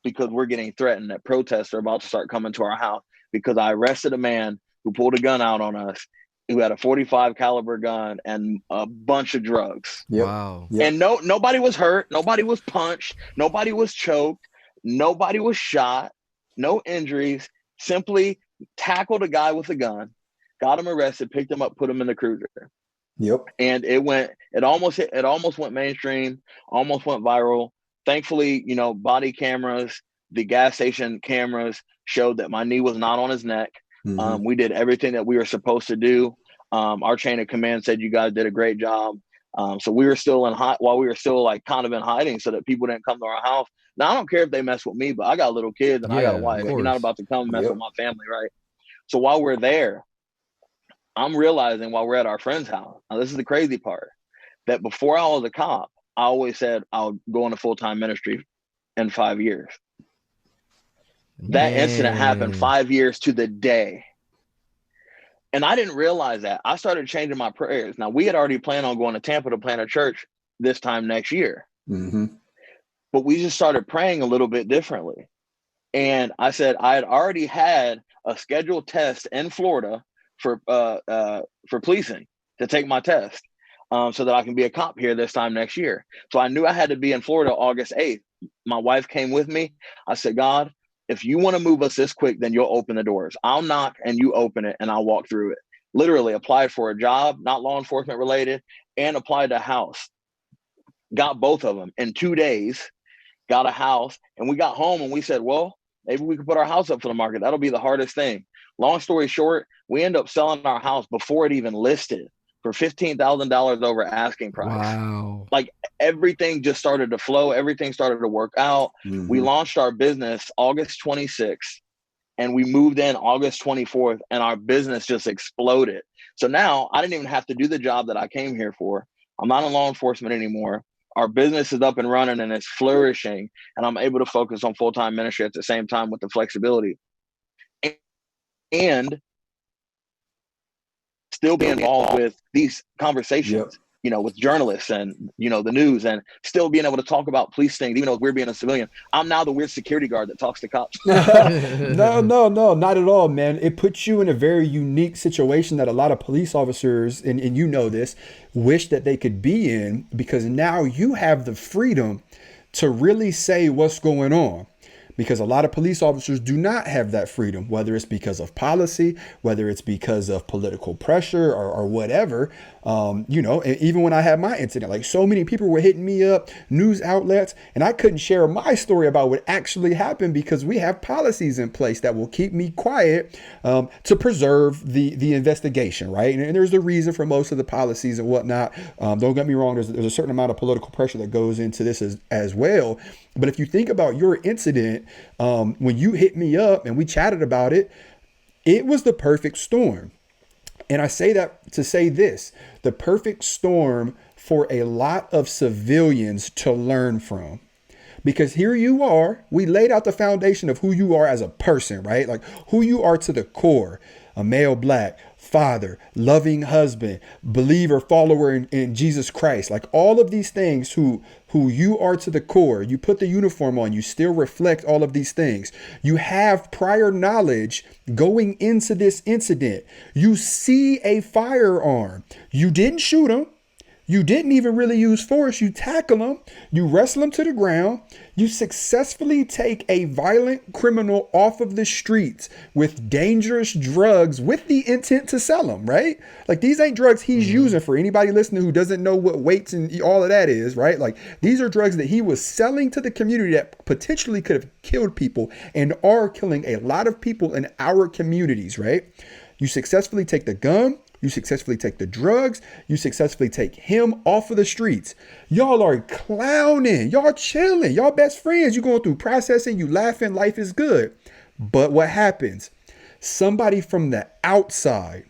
[SPEAKER 1] because we're getting threatened that protests are about to start coming to our house because I arrested a man who pulled a gun out on us, who had a 45 caliber gun and a bunch of drugs.
[SPEAKER 3] Wow.
[SPEAKER 1] And nobody was hurt. Nobody was punched. Nobody was choked. Nobody was shot. No injuries. Simply tackled a guy with a gun, got him arrested, picked him up, put him in the cruiser. And it almost went mainstream, almost went viral. Thankfully, body cameras, the gas station cameras showed that my knee was not on his neck. We did everything that we were supposed to do. Our chain of command said, you guys did a great job. So we were still while we were still like kind of in hiding so that people didn't come to our house. Now, I don't care if they mess with me, but I got little kids and I got a wife. You're not about to come mess with my family, right? So while we're there, I'm realizing while we're at our friend's house, now this is the crazy part, that before I was a cop, I always said I'll go into full-time ministry in 5 years. That incident happened 5 years to the day. And I didn't realize that. I started changing my prayers. Now, we had already planned on going to Tampa to plant a church this time next year. But we just started praying a little bit differently. And I said I had already had a scheduled test in Florida for policing to take my test so that I can be a cop here this time next year. So I knew I had to be in Florida August 8th. My wife came with me. I said, God, if you want to move us this quick, then you'll open the doors. I'll knock and you open it and I'll walk through it. Literally applied for a job, not law enforcement related, and applied to a house. Got both of them in 2 days, got a house, and we got home and we said, well, maybe we could put our house up for the market. That'll be the hardest thing. Long story short, we end up selling our house before it even listed for $15,000 over asking price.
[SPEAKER 3] Wow.
[SPEAKER 1] Like everything just started to flow. Everything started to work out. We launched our business August 26th and we moved in August 24th and our business just exploded. So now I didn't even have to do the job that I came here for. I'm not in law enforcement anymore. Our business is up and running and it's flourishing, and I'm able to focus on full-time ministry at the same time with the flexibility and still be involved with these conversations, with journalists and, the news, and still being able to talk about police things, even though we're being a civilian. I'm now the weird security guard that talks to cops.
[SPEAKER 2] No, not at all, man. It puts you in a very unique situation that a lot of police officers, and you know this, wish that they could be in, because now you have the freedom to really say what's going on. Because a lot of police officers do not have that freedom, whether it's because of policy, whether it's because of political pressure or whatever. And even when I had my incident, like so many people were hitting me up, news outlets, and I couldn't share my story about what actually happened because we have policies in place that will keep me quiet to preserve the investigation, right? And there's a reason for most of the policies and whatnot. Don't get me wrong, there's a certain amount of political pressure that goes into this as well. But if you think about your incident, when you hit me up and we chatted about it, it was the perfect storm. And I say that to say this, the perfect storm for a lot of civilians to learn from. Because here you are, we laid out the foundation of who you are as a person, right? Like who you are to the core, a male black, father, loving husband, believer, follower in Jesus Christ. Like all of these things, who you are to the core. You put the uniform on, you still reflect all of these things. You have prior knowledge going into this incident. You see a firearm. You didn't shoot him. You didn't even really use force. You tackle them. You wrestle them to the ground. You successfully take a violent criminal off of the streets with dangerous drugs with the intent to sell them, right? Like these ain't drugs he's using, for anybody listening who doesn't know what weights and all of that is, right? Like these are drugs that he was selling to the community that potentially could have killed people and are killing a lot of people in our communities, right? You successfully take the gun, You successfully take the drugs. You successfully take him off of the streets. Y'all are clowning. Y'all chilling. Y'all best friends. You going through processing. You laughing. Life is good. But what happens? Somebody from the outside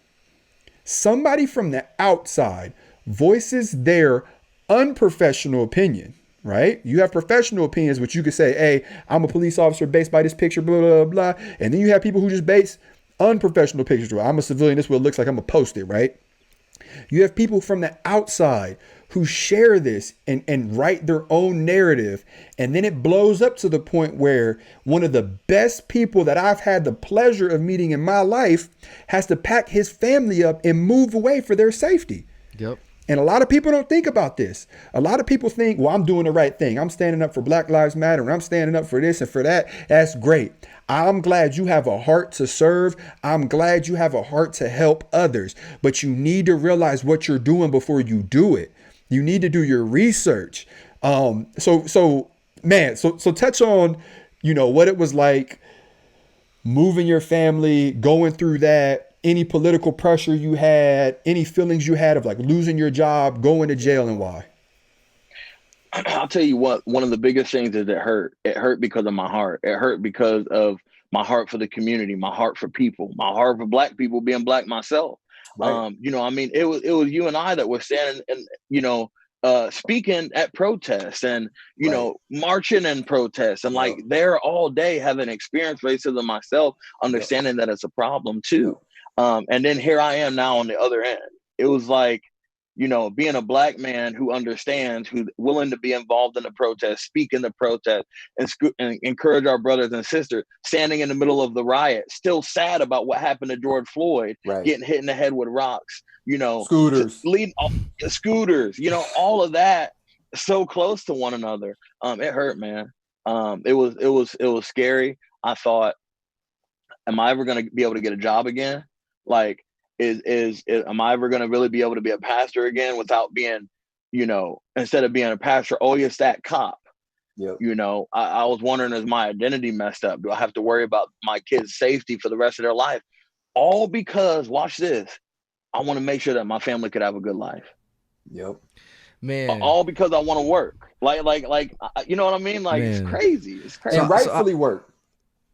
[SPEAKER 2] voices their unprofessional opinion, right? You have professional opinions, which you could say, hey, I'm a police officer based by this picture, blah, blah, blah. And then you have people who just base unprofessional pictures. Well, I'm a civilian. This is what it looks like. I'm going to post it, right? You have people from the outside who share this and write their own narrative. And then it blows up to the point where one of the best people that I've had the pleasure of meeting in my life has to pack his family up and move away for their safety.
[SPEAKER 3] Yep.
[SPEAKER 2] And a lot of people don't think about this. A lot of people think, well, I'm doing the right thing. I'm standing up for Black Lives Matter, and I'm standing up for this and for that. That's great. I'm glad you have a heart to serve. I'm glad you have a heart to help others. But you need to realize what you're doing before you do it. You need to do your research. So touch on, what it was like moving your family, going through that. Any political pressure you had, any feelings you had of like losing your job, going to jail, and why?
[SPEAKER 1] I'll tell you what, one of the biggest things is it hurt. It hurt because of my heart. It hurt because of my heart for the community, my heart for people, my heart for Black people, being Black myself. Right. It was you and I that were standing and, speaking at protests and, marching in protests and like there all day having experienced racism myself, understanding that it's a problem too. And then here I am now on the other end. It was like, being a Black man who understands, who's willing to be involved in the protest, speak in the protest, and encourage our brothers and sisters, standing in the middle of the riot, still sad about what happened to George Floyd, getting hit in the head with rocks, scooters, scooters, all of that so close to one another. It hurt, man. It was scary. I thought, am I ever going to be able to get a job again? Like, am I ever going to really be able to be a pastor again without being, instead of being a pastor, oh, you're that cop. Yep. I was wondering, is my identity messed up? Do I have to worry about my kids' safety for the rest of their life? All because, watch this, I want to make sure that my family could have a good life.
[SPEAKER 3] Yep. Man.
[SPEAKER 1] All because I want to work. Like, you know what I mean? Like, man. It's crazy. It's crazy.
[SPEAKER 2] And rightfully work.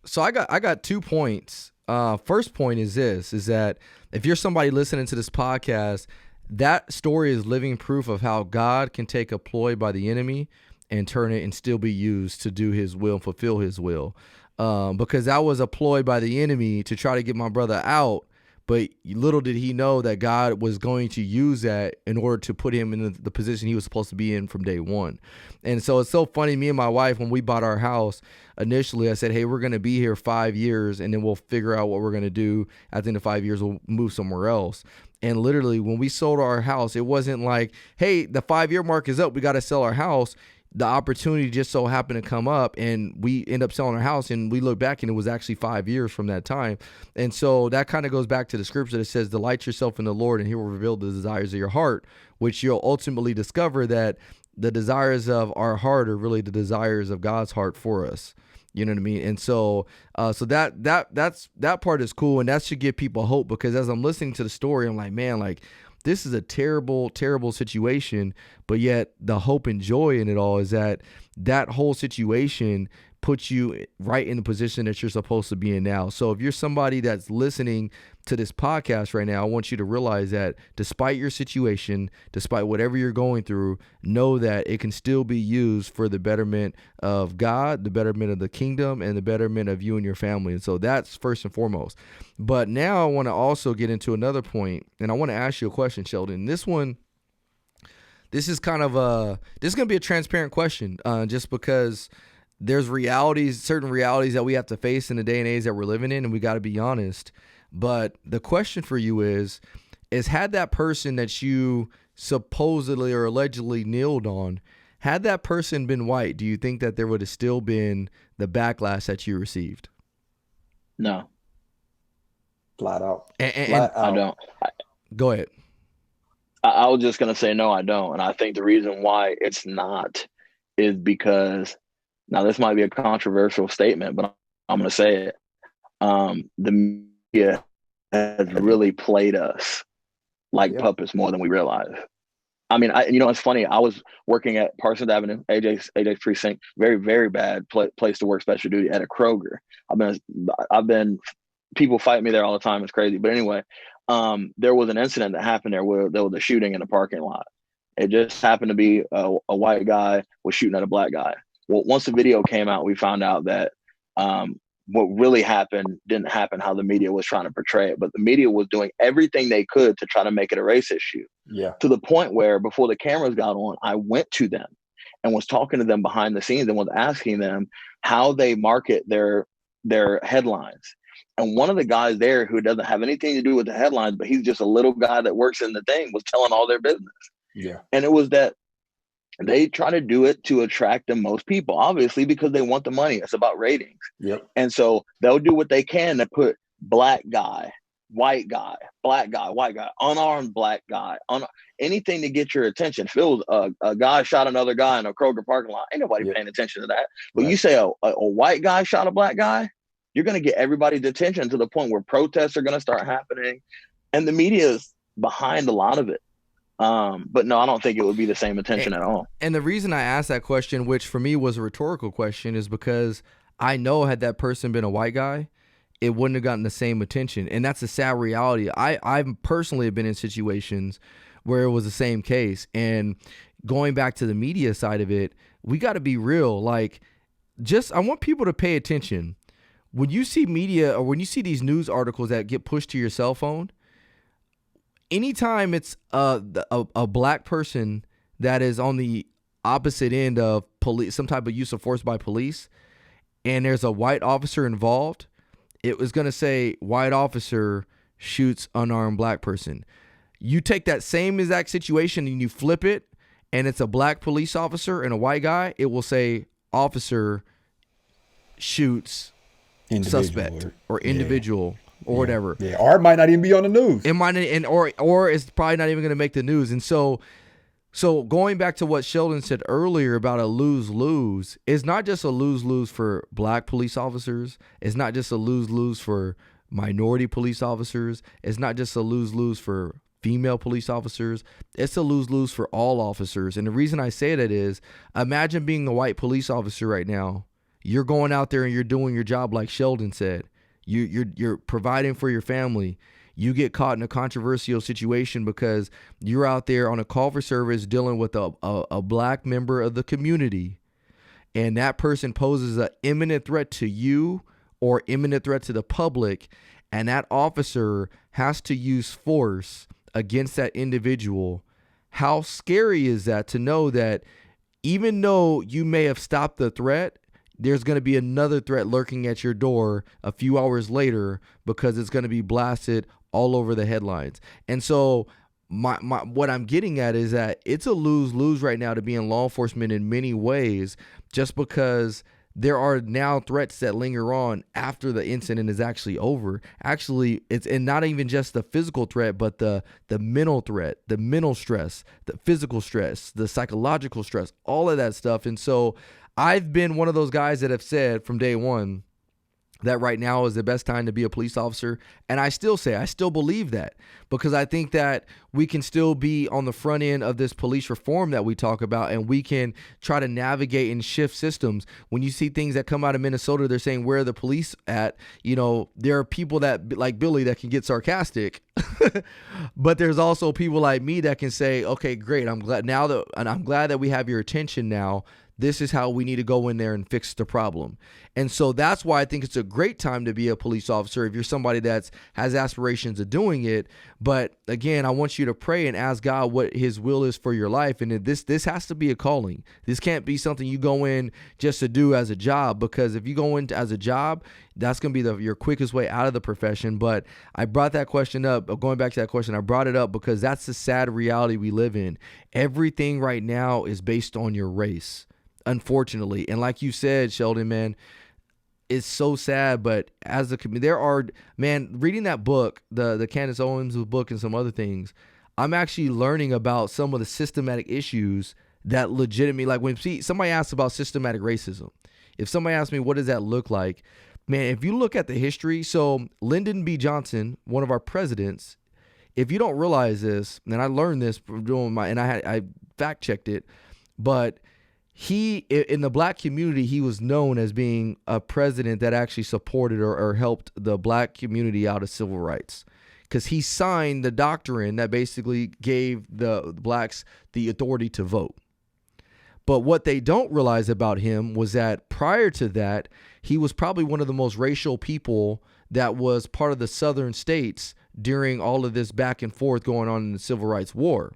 [SPEAKER 3] So I got 2 points. First point is that if you're somebody listening to this podcast, that story is living proof of how God can take a ploy by the enemy and turn it and still be used to do his will and fulfill his will. Because that was a ploy by the enemy to try to get my brother out. But little did he know that God was going to use that in order to put him in the position he was supposed to be in from day one. And so it's so funny. Me and my wife, when we bought our house, initially I said, hey, we're going to be here 5 years and then we'll figure out what we're going to do. At the end of 5 years, we'll move somewhere else. And literally when we sold our house, it wasn't like, hey, the 5-year mark is up, we got to sell our house. The opportunity just so happened to come up and we end up selling our house, and we look back and it was actually 5 years from that time. And so that kind of goes back to the scripture that says, delight yourself in the Lord and he will reveal the desires of your heart, which you'll ultimately discover that the desires of our heart are really the desires of God's heart for us. You know what I mean? And so that part is cool. And that should give people hope, because as I'm listening to the story, I'm like, man, like, this is a terrible, terrible situation, but yet the hope and joy in it all is that whole situation puts you right in the position that you're supposed to be in now. So if you're somebody that's listening to this podcast right now, I want you to realize that despite your situation, despite whatever you're going through, know that it can still be used for the betterment of God, the betterment of the kingdom, and the betterment of you and your family. And so that's first and foremost. But now I want to also get into another point, and I want to ask you a question, Sheldon. This is kind of this is going to be a transparent question, just because there's certain realities that we have to face in the day and age that we're living in, and we got to be honest. But the question for you is had that person that you supposedly or allegedly kneeled on, had that person been white, do you think that there would have still been the backlash that you received?
[SPEAKER 1] No.
[SPEAKER 2] Flat out.
[SPEAKER 1] I don't.
[SPEAKER 3] Go ahead.
[SPEAKER 1] I was just going to say, no, I don't. And I think the reason why it's not is because, now this might be a controversial statement, but I'm going to say it. The media has really played us like puppets more than we realize. I mean, it's funny. I was working at Parsons Avenue, AJ's precinct, very, very bad place to work special duty at a Kroger. I've been, people fight me there all the time. It's crazy. But anyway, there was an incident that happened there where there was a shooting in the parking lot. It just happened to be a white guy was shooting at a black guy. Well, once the video came out, we found out that what really happened didn't happen how the media was trying to portray it, but the media was doing everything they could to try to make it a race issue.
[SPEAKER 2] Yeah.
[SPEAKER 1] To the point where before the cameras got on, I went to them and was talking to them behind the scenes and was asking them how they market their headlines. And one of the guys there who doesn't have anything to do with the headlines, but he's just a little guy that works in the thing, was telling all their business.
[SPEAKER 2] Yeah.
[SPEAKER 1] And it was that they try to do it to attract the most people, obviously, because they want the money. It's about ratings.
[SPEAKER 2] Yep.
[SPEAKER 1] And so they'll do what they can to put black guy, white guy, black guy, white guy, unarmed black guy, anything to get your attention. If it was a guy shot another guy in a Kroger parking lot, ain't nobody paying attention to that. But you say a white guy shot a black guy, you're going to get everybody's attention to the point where protests are going to start happening. And the media is behind a lot of it. But no, I don't think it would be the same attention at all.
[SPEAKER 3] And the reason I asked that question, which for me was a rhetorical question, is because I know had that person been a white guy, it wouldn't have gotten the same attention. And that's a sad reality. I personally have been in situations where it was the same case. And going back to the media side of it, we got to be real. Like, I want people to pay attention. When you see media or when you see these news articles that get pushed to your cell phone, anytime it's a black person that is on the opposite end of police, some type of use of force by police, and there's a white officer involved, it was going to say white officer shoots unarmed black person. You take that same exact situation and you flip it, and it's a black police officer and a white guy, it will say officer shoots suspect or individual. Or whatever. Yeah,
[SPEAKER 2] or it might not even be on the news.
[SPEAKER 3] It might, or it's probably not even going to make the news. And so going back to what Sheldon said earlier about a lose-lose, it's not just a lose-lose for black police officers. It's not just a lose-lose for minority police officers. It's not just a lose-lose for female police officers. It's a lose-lose for all officers. And the reason I say that is, imagine being a white police officer right now. You're going out there and you're doing your job like Sheldon said. You're providing for your family. You get caught in a controversial situation because you're out there on a call for service dealing with a black member of the community, and that person poses an imminent threat to you or imminent threat to the public, and that officer has to use force against that individual. How scary is that to know that even though you may have stopped the threat, there's going to be another threat lurking at your door a few hours later because it's going to be blasted all over the headlines. And so what I'm getting at is that it's a lose-lose right now to be in law enforcement in many ways, just because there are now threats that linger on after the incident is actually over. Actually, it's and not even just the physical threat, but the mental threat, the mental stress, the physical stress, the psychological stress, all of that stuff. And so I've been one of those guys that have said from day one that right now is the best time to be a police officer. And I still believe that, because I think that we can still be on the front end of this police reform that we talk about, and we can try to navigate and shift systems. When you see things that come out of Minnesota, they're saying, where are the police at? You know, there are people that, like Billy, that can get sarcastic, but there's also people like me that can say, okay, great. I'm glad that we have your attention now. This is how we need to go in there and fix the problem. And so that's why I think it's a great time to be a police officer if you're somebody that has aspirations of doing it. But again, I want you to pray and ask God what his will is for your life. And this has to be a calling. This can't be something you go in just to do as a job, because if you go in as a job, that's going to be your quickest way out of the profession. But I brought that question up, going back to that question, I brought it up because that's the sad reality we live in. Everything right now is based on your race, unfortunately. And like you said, Sheldon, man, it's so sad, but as a community, reading that book, the Candace Owens book and some other things, I'm actually learning about some of the systematic issues that legitimately, like when somebody asks about systematic racism, if somebody asks me, what does that look like? Man, if you look at the history, so Lyndon B. Johnson, one of our presidents, if you don't realize this, and I learned this from doing I fact checked it, but he, in the black community, he was known as being a president that actually supported or helped the black community out of civil rights, because he signed the doctrine that basically gave the blacks the authority to vote. But what they don't realize about him was that prior to that, he was probably one of the most racial people that was part of the southern states during all of this back and forth going on in the Civil Rights War.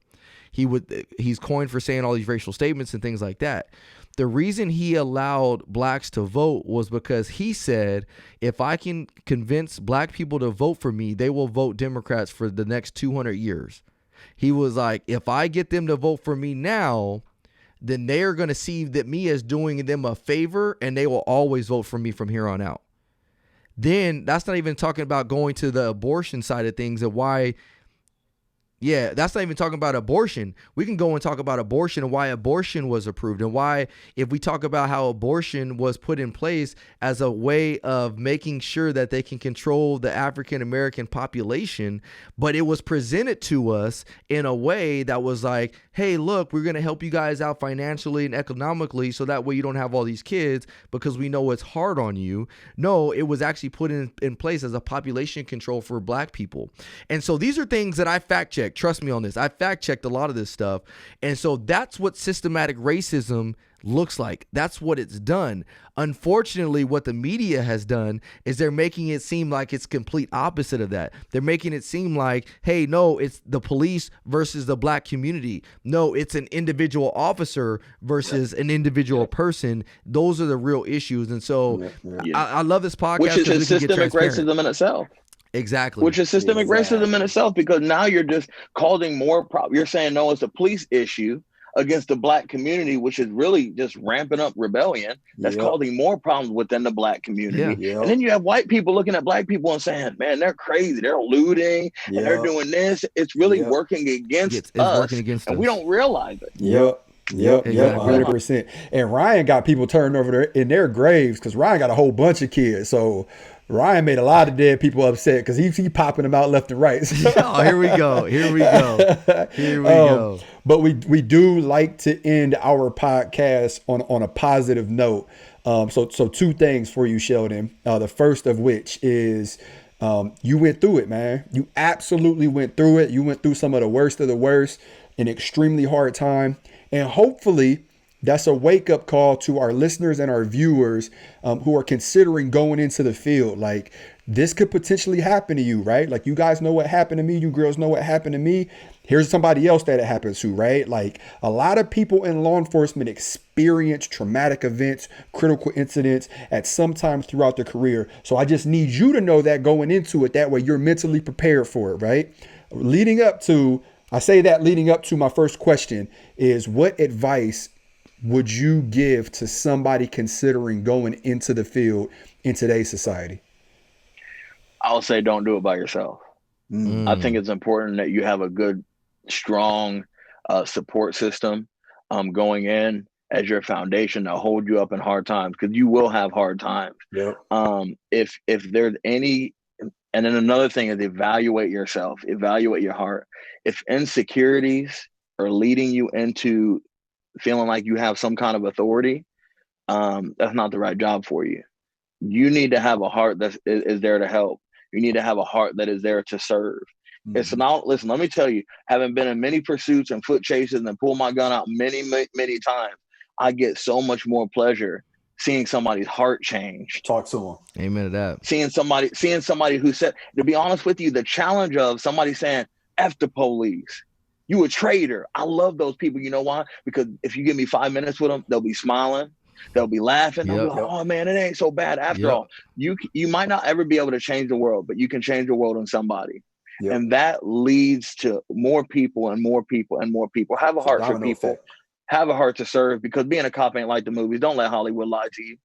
[SPEAKER 3] He's coined for saying all these racial statements and things like that. The reason he allowed blacks to vote was because he said, if I can convince black people to vote for me, they will vote Democrats for the next 200 years. He was like, if I get them to vote for me now, then they are going to see that me as doing them a favor, and they will always vote for me from here on out. Then that's not even talking about going to the abortion side of things and why. Yeah, that's not even talking about abortion. We can go and talk about abortion and why abortion was approved, and why, if we talk about how abortion was put in place as a way of making sure that they can control the African American population, but it was presented to us in a way that was like, hey, look, we're going to help you guys out financially and economically so that way you don't have all these kids because we know it's hard on you. No, it was actually put in place as a population control for black people. And so these are things that I fact checked. Trust me on this. I fact checked a lot of this stuff. And so that's what systematic racism looks like. That's what it's done. Unfortunately, what the media has done is they're making it seem like it's complete opposite of that. They're making it seem like, hey, no, it's the police versus the black community. No, it's an individual officer versus an individual person. Those are the real issues. And so I love this podcast.
[SPEAKER 1] Which is a systemic racism in itself.
[SPEAKER 3] Exactly.
[SPEAKER 1] Which is systemic racism in itself, because now you're just causing more problems. You're saying, no, it's a police issue against the black community, which is really just ramping up rebellion. That's causing more problems within the black community. And then you have white people looking at black people and saying, man, they're crazy. They're looting and they're doing this. It's really working against us. Working against us. We don't realize it.
[SPEAKER 2] Yep, 100%. And Ryan got people turned over in their graves, because Ryan got a whole bunch of kids. So Ryan made a lot of dead people upset because he popping them out left and right.
[SPEAKER 3] Oh, here we go.
[SPEAKER 2] But we do like to end our podcast on a positive note. So two things for you, Sheldon. The first of which is you went through it, man. You absolutely went through it. You went through some of the worst, an extremely hard time. And hopefully that's a wake-up call to our listeners and our viewers who are considering going into the field. Like, this could potentially happen to you, right? Like, you guys know what happened to me. You girls know what happened to me. Here's somebody else that it happens to, right? Like, a lot of people in law enforcement experience traumatic events, critical incidents at some time throughout their career. So I just need you to know that going into it. That way you're mentally prepared for it, right? Leading up to my first question is, what advice would you give to somebody considering going into the field in today's society?
[SPEAKER 1] I'll say, don't do it by yourself. I think it's important that you have a good, strong support system going in as your foundation to hold you up in hard times, because you will have hard times. If there's any, and then another thing is evaluate yourself, evaluate your heart. If insecurities are leading you into feeling like you have some kind of authority, that's not the right job for you. You need to have a heart that is there to help. You need to have a heart that is there to serve. It's not, listen, let me tell you, having been in many pursuits and foot chases and pulled my gun out many times, I get so much more pleasure seeing somebody's heart change.
[SPEAKER 2] Talk to them.
[SPEAKER 3] Amen to that.
[SPEAKER 1] Seeing somebody who said, to be honest with you, the challenge of somebody saying, F the police, you a traitor. I love those people. You know why? Because if you give me 5 minutes with them, they'll be smiling. They'll be laughing. They'll be like, oh man, it ain't so bad after all. You might not ever be able to change the world, but you can change the world in somebody. And that leads to more people and more people and more people. Have a heart for people. Have a heart to serve, because being a cop ain't like the movies. Don't let Hollywood lie to you.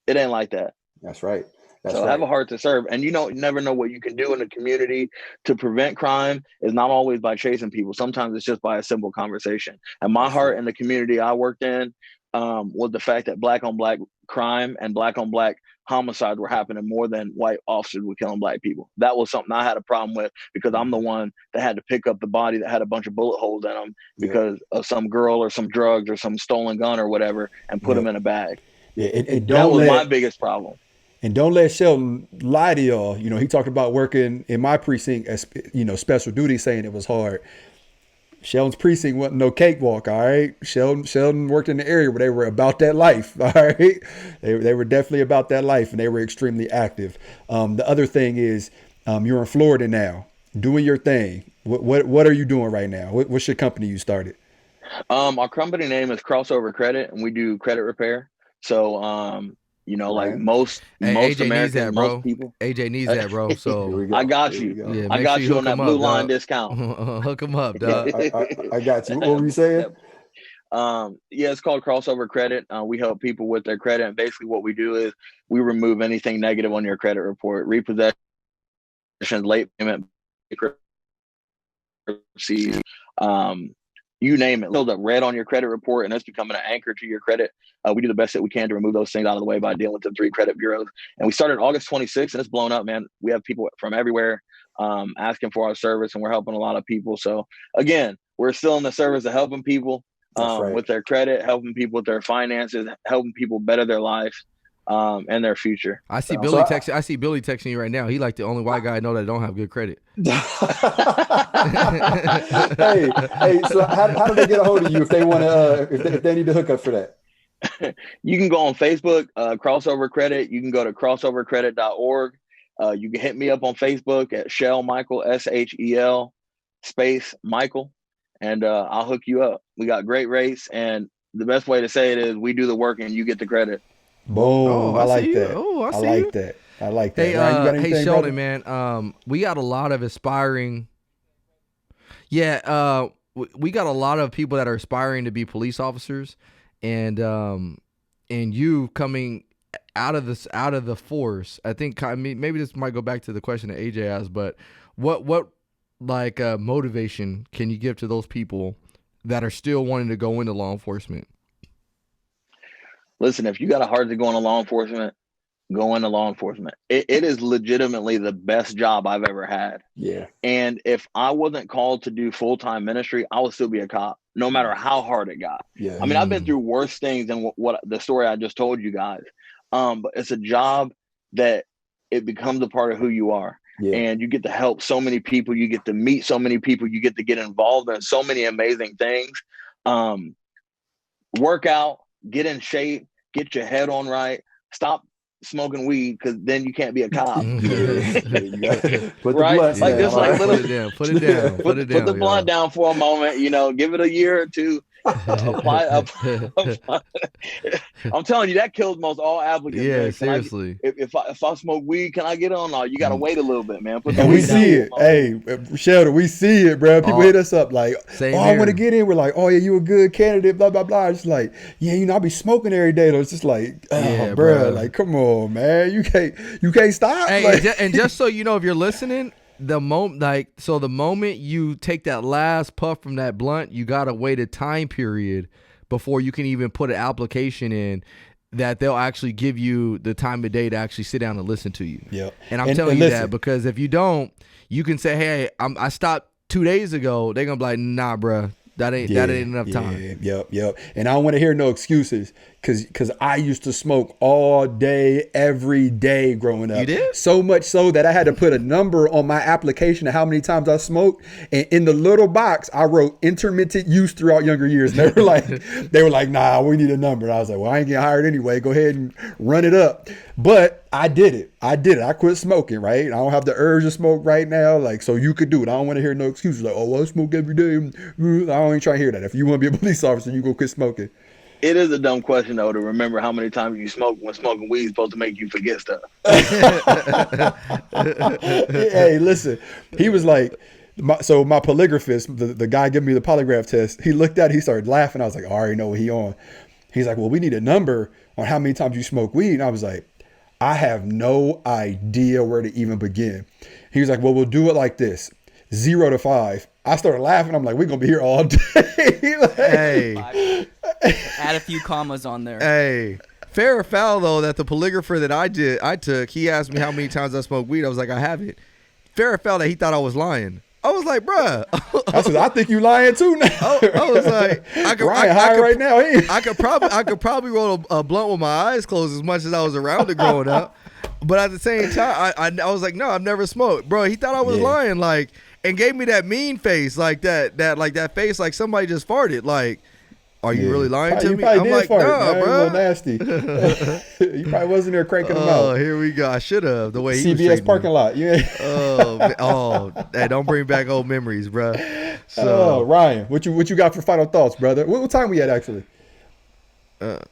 [SPEAKER 1] It ain't like that.
[SPEAKER 2] That's right.
[SPEAKER 1] Have a heart to serve. And you never know what you can do in the community to prevent crime. Is not always by chasing people. Sometimes it's just by a simple conversation. And my heart in the community I worked in was the fact that black on black crime and black on black homicides were happening more than white officers were killing black people. That was something I had a problem with, because I'm the one that had to pick up the body that had a bunch of bullet holes in them because of some girl or some drugs or some stolen gun or whatever, and put them in a bag.
[SPEAKER 2] Yeah, and
[SPEAKER 1] that was my biggest problem.
[SPEAKER 2] And don't let Sheldon lie to y'all. You know, he talked about working in my precinct as, you know, special duty, saying it was hard. Sheldon's precinct wasn't no cakewalk, all right? Sheldon worked in the area where they were about that life, all right? They were definitely about that life, and they were extremely active. The other thing is, you're in Florida now, doing your thing. What are you doing right now? What's your company you started?
[SPEAKER 1] Our company name is Crossover Credit, and we do credit repair. So, you know, like most
[SPEAKER 3] AJ
[SPEAKER 1] Americans,
[SPEAKER 3] needs that, bro.
[SPEAKER 1] most people.
[SPEAKER 3] AJ needs that, bro. So
[SPEAKER 1] I got you.
[SPEAKER 3] Yeah,
[SPEAKER 1] I got
[SPEAKER 3] sure
[SPEAKER 1] you on that blue line
[SPEAKER 3] dog.
[SPEAKER 1] discount.
[SPEAKER 3] Hook him up, dog.
[SPEAKER 2] I got you. What were you saying?
[SPEAKER 1] Yeah, it's called Crossover Credit. We help people with their credit, and basically what we do is we remove anything negative on your credit report: repossession, late payment, bankruptcy, you name it. Build up red on your credit report, and it's becoming an anchor to your credit. We do the best that we can to remove those things out of the way by dealing with the 3 credit bureaus. And we started August 26th, and it's blown up, man. We have people from everywhere asking for our service, and we're helping a lot of people. So again, we're still in the service of helping people with their credit, helping people with their finances, helping people better their life and their future.
[SPEAKER 3] I see Billy texting. I see Billy texting you right now. He like the only white guy I know that don't have good credit.
[SPEAKER 2] hey, so how do they get a hold of you if they want to? If they need to hook up for that?
[SPEAKER 1] You can go on Facebook, Crossover Credit. You can go to crossovercredit.org. You can hit me up on Facebook at Shell Michael, SHEL space Michael, and I'll hook you up. We got great rates, and the best way to say it is we do the work and you get the credit.
[SPEAKER 2] Boom! I like that.
[SPEAKER 3] Oh, I
[SPEAKER 2] like that. I like that.
[SPEAKER 3] Hey,
[SPEAKER 2] Ryan, you got anything,
[SPEAKER 3] hey, Sheldon,
[SPEAKER 2] brother?
[SPEAKER 3] man. We got a lot of aspiring. Yeah, we got a lot of people that are aspiring to be police officers, and you coming out of the force. I think maybe this might go back to the question that AJ asked, but what like motivation can you give to those people that are still wanting to go into law enforcement?
[SPEAKER 1] Listen, if you got a heart to go into law enforcement, go into law enforcement. It is legitimately the best job I've ever had.
[SPEAKER 2] Yeah.
[SPEAKER 1] And if I wasn't called to do full-time ministry, I would still be a cop, no matter how hard it got.
[SPEAKER 2] Yeah.
[SPEAKER 1] I mean, I've been through worse things than what the story I just told you guys. But it's a job that it becomes a part of who you are. Yeah. And you get to help so many people. You get to meet so many people. You get to get involved in so many amazing things. Work out, get in shape, get your head on right, stop smoking weed, because then you can't be a cop.
[SPEAKER 2] Put
[SPEAKER 1] right?
[SPEAKER 2] The
[SPEAKER 1] like just like
[SPEAKER 3] put it down. Put
[SPEAKER 1] the blunt down for a moment, give it a year or two. Apply. I'm telling you, that kills most all applicants.
[SPEAKER 3] Yeah,
[SPEAKER 1] man.
[SPEAKER 3] seriously.
[SPEAKER 1] If I smoke weed, can I get on? No, you got to wait a little bit, man.
[SPEAKER 2] And we see it. Hey, Sheldon, we see it, bro. People hit us up like, I want to get in. We're like, oh yeah, you a good candidate, blah blah blah. It's like, yeah, I be smoking every day though. It's just like, bro, like, come on, man, you can't stop.
[SPEAKER 3] Hey,
[SPEAKER 2] like,
[SPEAKER 3] and just so you know, if you're listening, the moment you take that last puff from that blunt, you gotta wait a time period before you can even put an application in that they'll actually give you the time of day to actually sit down and listen to you.
[SPEAKER 2] Yep.
[SPEAKER 3] And I'm telling you that because if you don't, you can say, hey, I stopped 2 days ago. They're gonna be like, nah, bruh. That ain't enough time.
[SPEAKER 2] Yep. And I don't want to hear no excuses because I used to smoke all day, every day growing up.
[SPEAKER 3] You did?
[SPEAKER 2] So much so that I had to put a number on my application of how many times I smoked. And in the little box, I wrote intermittent use throughout younger years. And they were like, nah, we need a number. And I was like, well, I ain't getting hired anyway. Go ahead and run it up. But I did it. I quit smoking, right? I don't have the urge to smoke right now. Like, so you could do it. I don't want to hear no excuses like, oh, well, I smoke every day. I don't even try to hear that. If you want to be a police officer, you go quit smoking.
[SPEAKER 1] It is a dumb question, though, to remember how many times you smoke when smoking weed is supposed to make you forget stuff.
[SPEAKER 2] Hey, listen, he was like, my polygraphist, the guy giving me the polygraph test, he looked at it, he started laughing. I was like, I already know what he on. He's like, well, we need a number on how many times you smoke weed. And I was like, I have no idea where to even begin. He was like, well, we'll do it like this, 0 to 5. I started laughing. I'm like, we're going to be here all day.
[SPEAKER 3] Hey,
[SPEAKER 4] Add a few commas on there.
[SPEAKER 3] Hey, fair or foul though that the polygrapher that I took, he asked me how many times I smoked weed. I was like, I haven't. Fair or foul that he thought I was lying. I was like, bruh.
[SPEAKER 2] I said, I think you lying too now.
[SPEAKER 3] I was like, I could probably roll a blunt with my eyes closed as much as I was around it growing up. But at the same time, I was like, no, I've never smoked, bro. He thought I was lying, like, and gave me that mean face, like that face, like somebody just farted, like. Are you really lying to me? I'm like,
[SPEAKER 2] fart,
[SPEAKER 3] nah,
[SPEAKER 2] man,
[SPEAKER 3] bro.
[SPEAKER 2] A little nasty. You probably wasn't there cranking them out.
[SPEAKER 3] Oh, here we go. I should have. The way he was
[SPEAKER 2] CBS parking lot. Yeah.
[SPEAKER 3] Hey, don't bring back old memories, bro. So,
[SPEAKER 2] Ryan, what you got for final thoughts, brother? What time we at actually?
[SPEAKER 4] 59.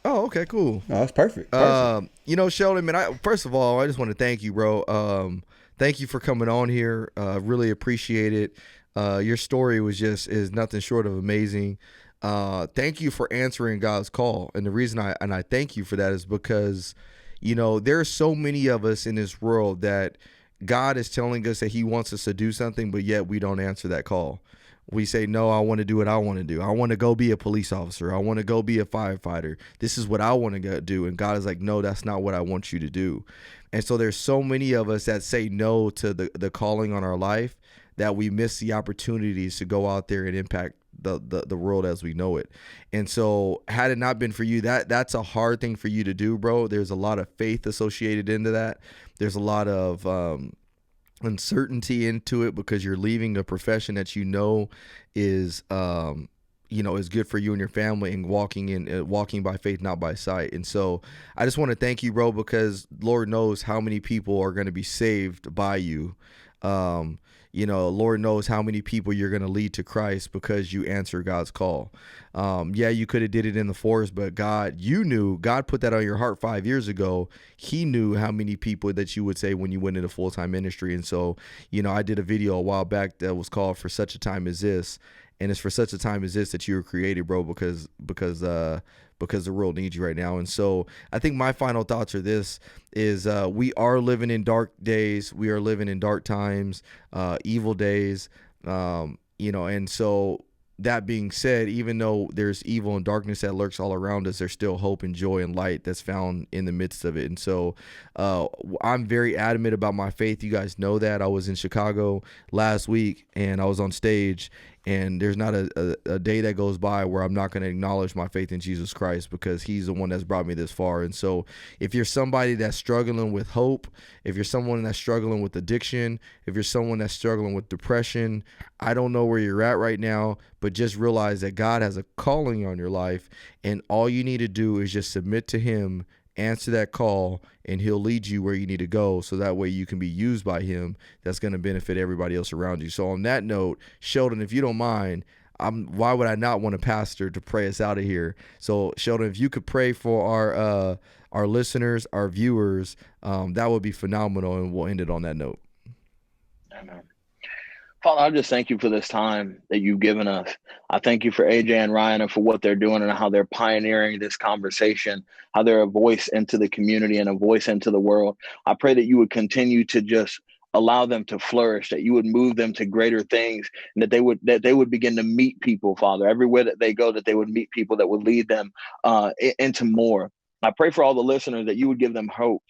[SPEAKER 3] Oh, okay, cool.
[SPEAKER 2] Oh, that's perfect.
[SPEAKER 3] Sheldon, man, first of all, I just want to thank you, bro. Thank you for coming on here. Really appreciate it. Your story is nothing short of amazing. Thank you for answering God's call. And the reason I thank you for that is because, there are so many of us in this world that God is telling us that he wants us to do something, but yet we don't answer that call. We say, no, I want to do what I want to do. I want to go be a police officer. I want to go be a firefighter. This is what I want to go do. And God is like, no, that's not what I want you to do. And so there's so many of us that say no to the calling on our life that we miss the opportunities to go out there and impact the world as we know it. And so had it not been for you, that's a hard thing for you to do, bro. There's a lot of faith associated into that. There's a lot of uncertainty into it because you're leaving a profession that is is good for you and your family, and walking by faith, not by sight. And so I just want to thank you, bro, because Lord knows how many people are going to be saved by you. Lord knows how many people you're going to lead to Christ because you answer God's call. You could have did it in the forest, but God put that on your heart 5 years ago. He knew how many people that you would say when you went into full-time ministry. And so, I did a video a while back that was called For Such a Time as This. And it's for such a time as this that you were created, bro, because the world needs you right now. And so I think my final thoughts are this is we are living in dark days. We are living in dark times, evil days, and so that being said, even though there's evil and darkness that lurks all around us, there's still hope and joy and light that's found in the midst of it. And so I'm very adamant about my faith. You guys know that. I was in Chicago last week and I was on stage, and there's not a day that goes by where I'm not going to acknowledge my faith in Jesus Christ, because he's the one that's brought me this far. And so if you're somebody that's struggling with hope, if you're someone that's struggling with addiction, if you're someone that's struggling with depression, I don't know where you're at right now, but just realize that God has a calling on your life, and all you need to do is just submit to him, answer that call, and he'll lead you where you need to go, so that way you can be used by him. That's going to benefit everybody else around you. So on that note, Sheldon, if you don't mind, why would I not want a pastor to pray us out of here? So Sheldon, if you could pray for our listeners, our viewers, that would be phenomenal, and we'll end it on that note.
[SPEAKER 1] Amen. Father, I just thank you for this time that you've given us. I thank you for AJ and Ryan and for what they're doing and how they're pioneering this conversation, how they're a voice into the community and a voice into the world. I pray that you would continue to just allow them to flourish, that you would move them to greater things, and that they would begin to meet people, Father, everywhere that they go, that they would meet people that would lead them into more. I pray for all the listeners that you would give them hope,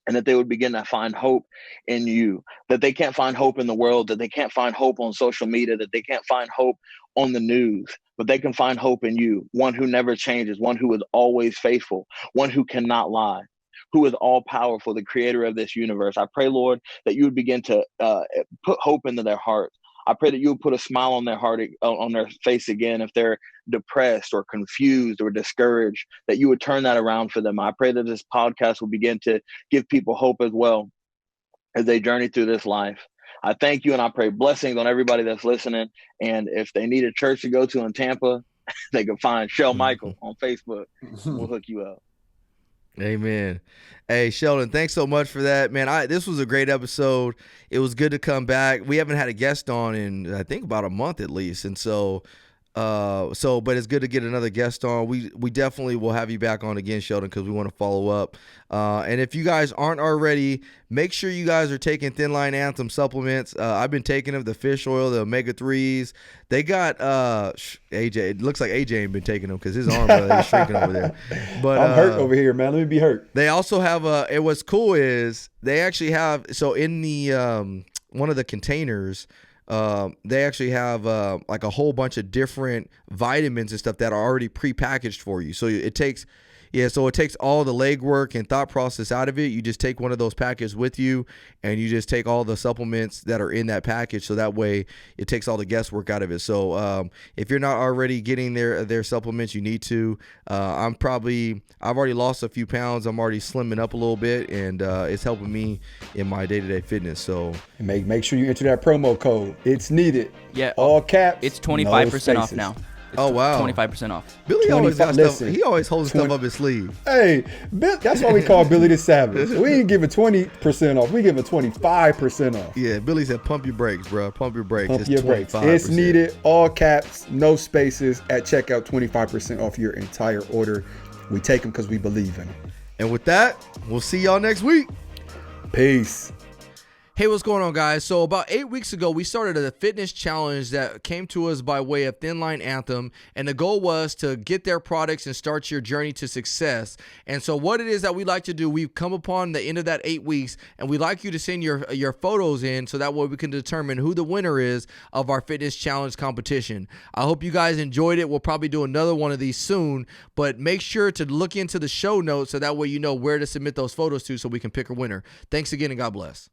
[SPEAKER 1] and that they would begin to find hope in you, that they can't find hope in the world, that they can't find hope on social media, that they can't find hope on the news, but they can find hope in you, one who never changes, one who is always faithful, one who cannot lie, who is all powerful, the creator of this universe. I pray, Lord, that you would begin to put hope into their hearts. I pray that you would put a smile on their heart, on their face again, if they're depressed or confused or discouraged, that you would turn that around for them. I pray that this podcast will begin to give people hope as well as they journey through this life. I thank you, and I pray blessings on everybody that's listening. And if they need a church to go to in Tampa, they can find Shell Michael on Facebook. We'll hook you up.
[SPEAKER 3] Amen. Hey, Sheldon, thanks so much for that, man. This was a great episode. It was good to come back. We haven't had a guest on in, I think, about a month at least. And so But it's good to get another guest on. We definitely will have you back on again, Sheldon, because we want to follow up. And if you guys aren't already, make sure you guys are taking Thin Line Anthem supplements. I've been taking them, the fish oil, the omega-3s. They got AJ. It looks like AJ ain't been taking them because his arm is shrinking over there. But
[SPEAKER 2] I'm hurt over here, man. Let me be hurt.
[SPEAKER 3] They also have and what's cool is they actually have, so in the one of the containers, they actually have like a whole bunch of different vitamins and stuff that are already pre-packaged for you. So it takes all the legwork and thought process out of it. You just take one of those packages with you, and you just take all the supplements that are in that package. So that way, it takes all the guesswork out of it. So if you're not already getting their supplements, you need to. I've already lost a few pounds. I'm already slimming up a little bit, and it's helping me in my day-to-day fitness. So
[SPEAKER 2] make sure you enter that promo code. It's needed.
[SPEAKER 4] Yeah,
[SPEAKER 2] all caps.
[SPEAKER 4] It's 25% off now.
[SPEAKER 3] Oh, wow.
[SPEAKER 4] 25% off.
[SPEAKER 3] Billy always got stuff. He always holds stuff up his sleeve.
[SPEAKER 2] Hey, that's why we call Billy the Savage. We ain't giving 20% off. We giving 25% off.
[SPEAKER 3] Yeah, Billy said pump your brakes, bro. Pump your brakes.
[SPEAKER 2] Pump your brakes. It's needed. All caps, no spaces. At checkout, 25% off your entire order. We take them because we believe in them.
[SPEAKER 3] And with that, we'll see y'all next week.
[SPEAKER 2] Peace.
[SPEAKER 3] Hey, what's going on, guys? So about 8 weeks ago, we started a fitness challenge that came to us by way of Thin Line Anthem, and the goal was to get their products and start your journey to success. And so what it is that we like to do, we've come upon the end of that 8 weeks, and we'd like you to send your photos in so that way we can determine who the winner is of our fitness challenge competition. I hope you guys enjoyed it. We'll probably do another one of these soon, but make sure to look into the show notes so that way you know where to submit those photos to so we can pick a winner. Thanks again, and God bless.